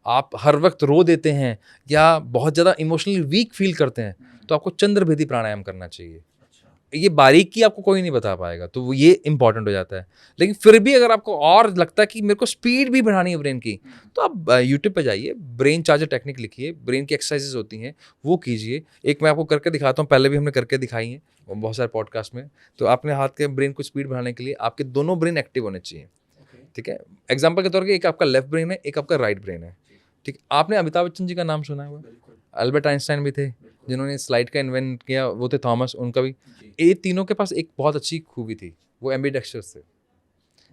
आप हर वक्त रो देते हैं या बहुत ज़्यादा इमोशनली वीक फील करते हैं, तो आपको चंद्र भेदी प्राणायाम करना चाहिए। ये बारीकी आपको कोई नहीं बता पाएगा, तो ये इंपॉर्टेंट हो जाता है। लेकिन फिर भी अगर आपको और लगता है कि मेरे को स्पीड भी बढ़ानी है ब्रेन की, तो आप यूट्यूब पे जाइए, ब्रेन चार्जर टेक्निक लिखिए, ब्रेन की एक्सरसाइजेज होती हैं वो कीजिए। एक मैं आपको करके दिखाता हूँ, पहले भी हमने करके दिखाई हैं बहुत सारे पॉडकास्ट में। तो अपने हाथ के ब्रेन को स्पीड बढ़ाने के लिए आपके दोनों ब्रेन एक्टिव होने चाहिए, ठीक है। एग्जाम्पल के तौर पर एक आपका लेफ्ट ब्रेन है, एक आपका राइट ब्रेन है, ठीक। आपने अमिताभ बच्चन जी का नाम सुना है, अल्बर्ट आइंस्टाइन भी थे जिन्होंने स्लाइड का इन्वेंट किया, वो थे थॉमस, उनका भी। ये तीनों के पास एक बहुत अच्छी खूबी थी, वो एम्बीडेक्स्ट्रस थे।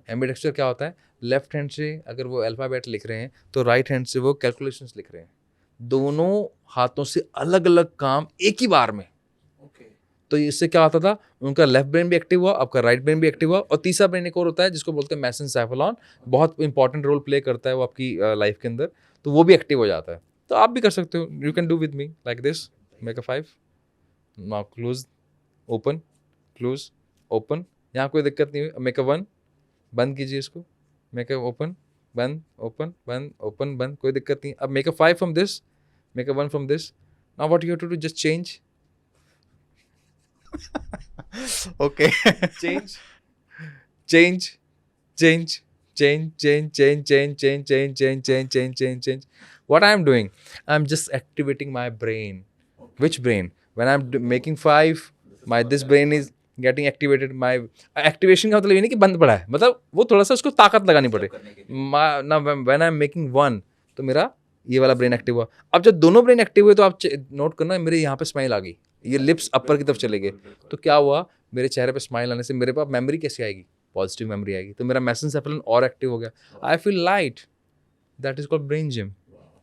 एम्बीडेक्स्ट्रस क्या होता है? लेफ्ट हैंड से अगर वो अल्फ़ाबेट लिख रहे हैं तो राइट हैंड से वो कैलकुलेशंस लिख रहे हैं, दोनों हाथों से अलग अलग काम एक ही बार में। तो इससे क्या होता था, उनका लेफ्ट ब्रेन भी एक्टिव हुआ, आपका राइट ब्रेन भी एक्टिव हुआ। और तीसरा ब्रेन एक और होता है जिसको बोलते हैं मेसेंसेफेलॉन, बहुत इंपॉर्टेंट रोल प्ले करता है वो आपकी लाइफ के अंदर, तो वो भी एक्टिव हो जाता है। तो आप भी कर सकते हो, you can do with me like this, make a 5, now close, open, close, open, यहाँ कोई दिक्कत नहीं हुई। मेक अ 1, बंद कीजिए इसको, मेक अ ओपन, बंद, ओपन, बंद, ओपन, बंद, कोई दिक्कत नहीं। अब make a 5 from this, make a 1 from this. Now what you have to do, just change. Okay. change, change, change, change, change, change, change, change, change, change, change, change, change, change. What I am doing, I'm just activating my brain. Which brain? When I'm making 5, my this brain is getting activated. My activation का मतलब ये नहीं कि बंद पड़ा है, मतलब वो थोड़ा सा उसको ताकत लगानी पड़े। ना when I'm making 1, तो मेरा ये वाला ब्रेन एक्टिव हुआ। अब जब दोनों ब्रेन एक्टिव हुए तो आप नोट करना, मेरे यहाँ पे स्माइल आ गई, ये लिप्स अपर की तरफ चले गए, तो क्या हुआ, मेरे चेहरे पे स्माइल आने से मेरे पास मेमोरी कैसे आएगी, पॉजिटिव मेमोरी आएगी, तो मेरा मेसेंसेफेलॉन और एक्टिव हो गया, I feel light, that is called brain gym.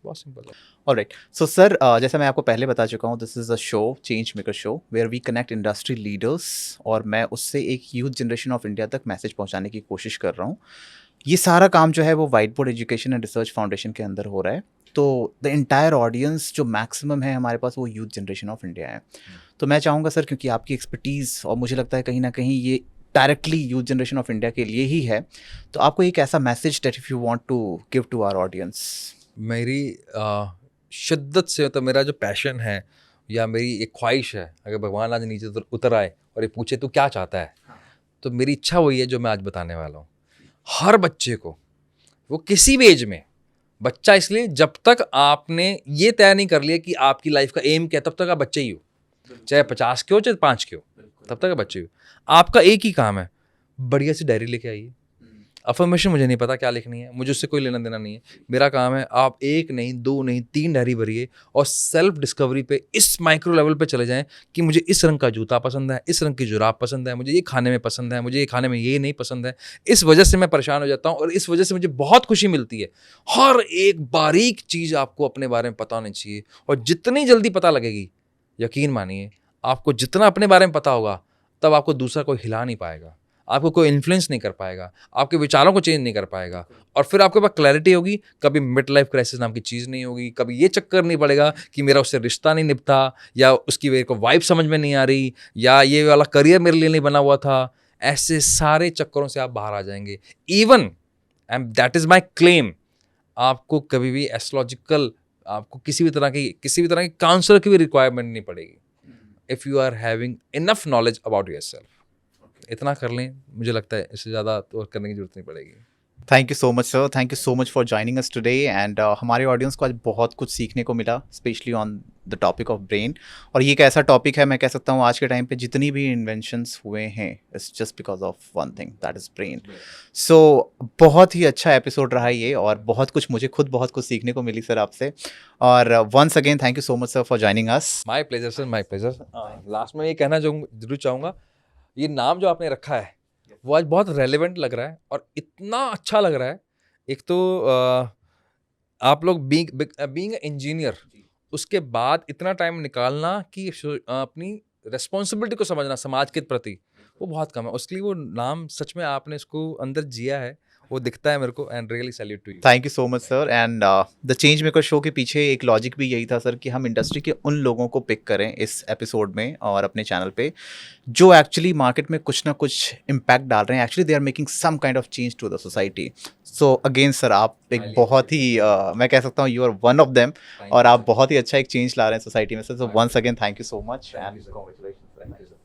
बहुत सिंपल है। ऑलराइट, सो सर जैसा मैं आपको पहले बता चुका हूँ, this is a show, change maker show, where we connect industry leaders, और मैं उससे एक यूथ जनरेशन ऑफ इंडिया तक मैसेज पहुँचाने की कोशिश कर रहा हूँ। ये सारा काम जो है वो white board education and research foundation के अंदर हो रहा है। तो द इंटायर ऑडियंस जो मैक्सिमम है हमारे पास वो यूथ जनरेशन ऑफ इंडिया है। तो मैं चाहूँगा सर, क्योंकि आपकी एक्सपर्टीज़ और मुझे लगता है कहीं ना कहीं ये directly youth generation of India के लिए ही है, तो आपको एक ऐसा message that if you want to give to our audience. मेरी शिद्दत से तो मेरा जो पैशन है या मेरी एक ख्वाहिश है, अगर भगवान आज नीचे उतर आए और ये पूछे तू क्या चाहता है, तो मेरी इच्छा वही है जो मैं आज बताने वाला हूँ। हर बच्चे को, वो किसी भी एज में, बच्चा इसलिए जब तक आपने ये तय नहीं कर लिया कि आपकी लाइफ का एम क्या है, तब तक आप बच्चे ही हो, चाहे 50 के हो चाहे 5 के हो, तब तक आप बच्चे ही हो। आपका एक ही काम है, बढ़िया सी डायरी लेके आइए। अफर्मेशन मुझे नहीं पता क्या लिखनी है, मुझे उससे कोई लेना देना नहीं है। मेरा काम है आप 1 नहीं 2 नहीं 3 डायरी भरिए और सेल्फ डिस्कवरी पे इस माइक्रो लेवल पे चले जाएं कि मुझे इस रंग का जूता पसंद है, इस रंग की जुराब पसंद है, मुझे ये खाने में पसंद है, मुझे ये खाने में ये नहीं पसंद है, इस वजह से मैं परेशान हो जाता हूँ और इस वजह से मुझे बहुत खुशी मिलती है। हर एक बारीक चीज़ आपको अपने बारे में पता होनी चाहिए, और जितनी जल्दी पता लगेगी, यकीन मानिए आपको जितना अपने बारे में पता होगा, तब आपको दूसरा कोई हिला नहीं पाएगा, आपको कोई इन्फ्लुएंस नहीं कर पाएगा, आपके विचारों को चेंज नहीं कर पाएगा। और फिर आपके पास क्लैरिटी होगी, कभी मिड लाइफ क्राइसिस नाम की चीज़ नहीं होगी, कभी ये चक्कर नहीं पड़ेगा कि मेरा उससे रिश्ता नहीं निभता, या उसकी मेरे को वाइब समझ में नहीं आ रही, या ये वाला करियर मेरे लिए नहीं बना हुआ था। ऐसे सारे चक्करों से आप बाहर आ जाएंगे। Even and that is my claim, आपको कभी भी एस्ट्रोलॉजिकल, आपको किसी भी तरह की काउंसलर की भी रिक्वायरमेंट नहीं पड़ेगी, if you are having enough knowledge about yourself. इतना कर लें, मुझे लगता है इससे ज़्यादा तो और करने की जरूरत नहीं पड़ेगी। Thank you so much sir, thank you so much for joining us today. And हमारे ऑडियंस को आज बहुत कुछ सीखने को मिला, specially on the topic of brain. और ये एक ऐसा टॉपिक है, मैं कह सकता हूँ आज के टाइम पे जितनी भी इन्वेंशंस हुए हैं, it's just because of one thing, that is brain. So बहुत ही अच्छा एपिसोड रहा ये, और बहुत कुछ मुझे खुद बहुत कुछ सीखने को मिली सर आपसे। और once again thank you so much sir for joining us. My pleasure sir, my pleasure. Last में ये कहना जरूर चाहूँगा, ये नाम जो आपने रखा है वो आज बहुत रेलेवेंट लग रहा है और इतना अच्छा लग रहा है। एक तो आप लोग बीइंग इंजीनियर, उसके बाद इतना टाइम निकालना कि अपनी रिस्पॉन्सिबिलिटी को समझना समाज के प्रति, वो बहुत कम है। उसके लिए वो नाम सच में आपने इसको अंदर जिया है, वो दिखता है मेरे को, and really salute to you. Thank you so much sir. And the change maker show के पीछे एक लॉजिक भी यही था सर, कि हम इंडस्ट्री के उन लोगों को पिक करें इस एपिसोड में और अपने चैनल पे, जो एक्चुअली मार्केट में कुछ ना कुछ इम्पैक्ट डाल रहे हैं। Actually they are making some kind of change to the society. So again sir, आप एक बहुत ही मैं कह सकता हूँ you are one of them, और आप बहुत ही अच्छा एक चेंज ला रहे हैं सोसाइटी में sir. So once again thank you so much and congratulations.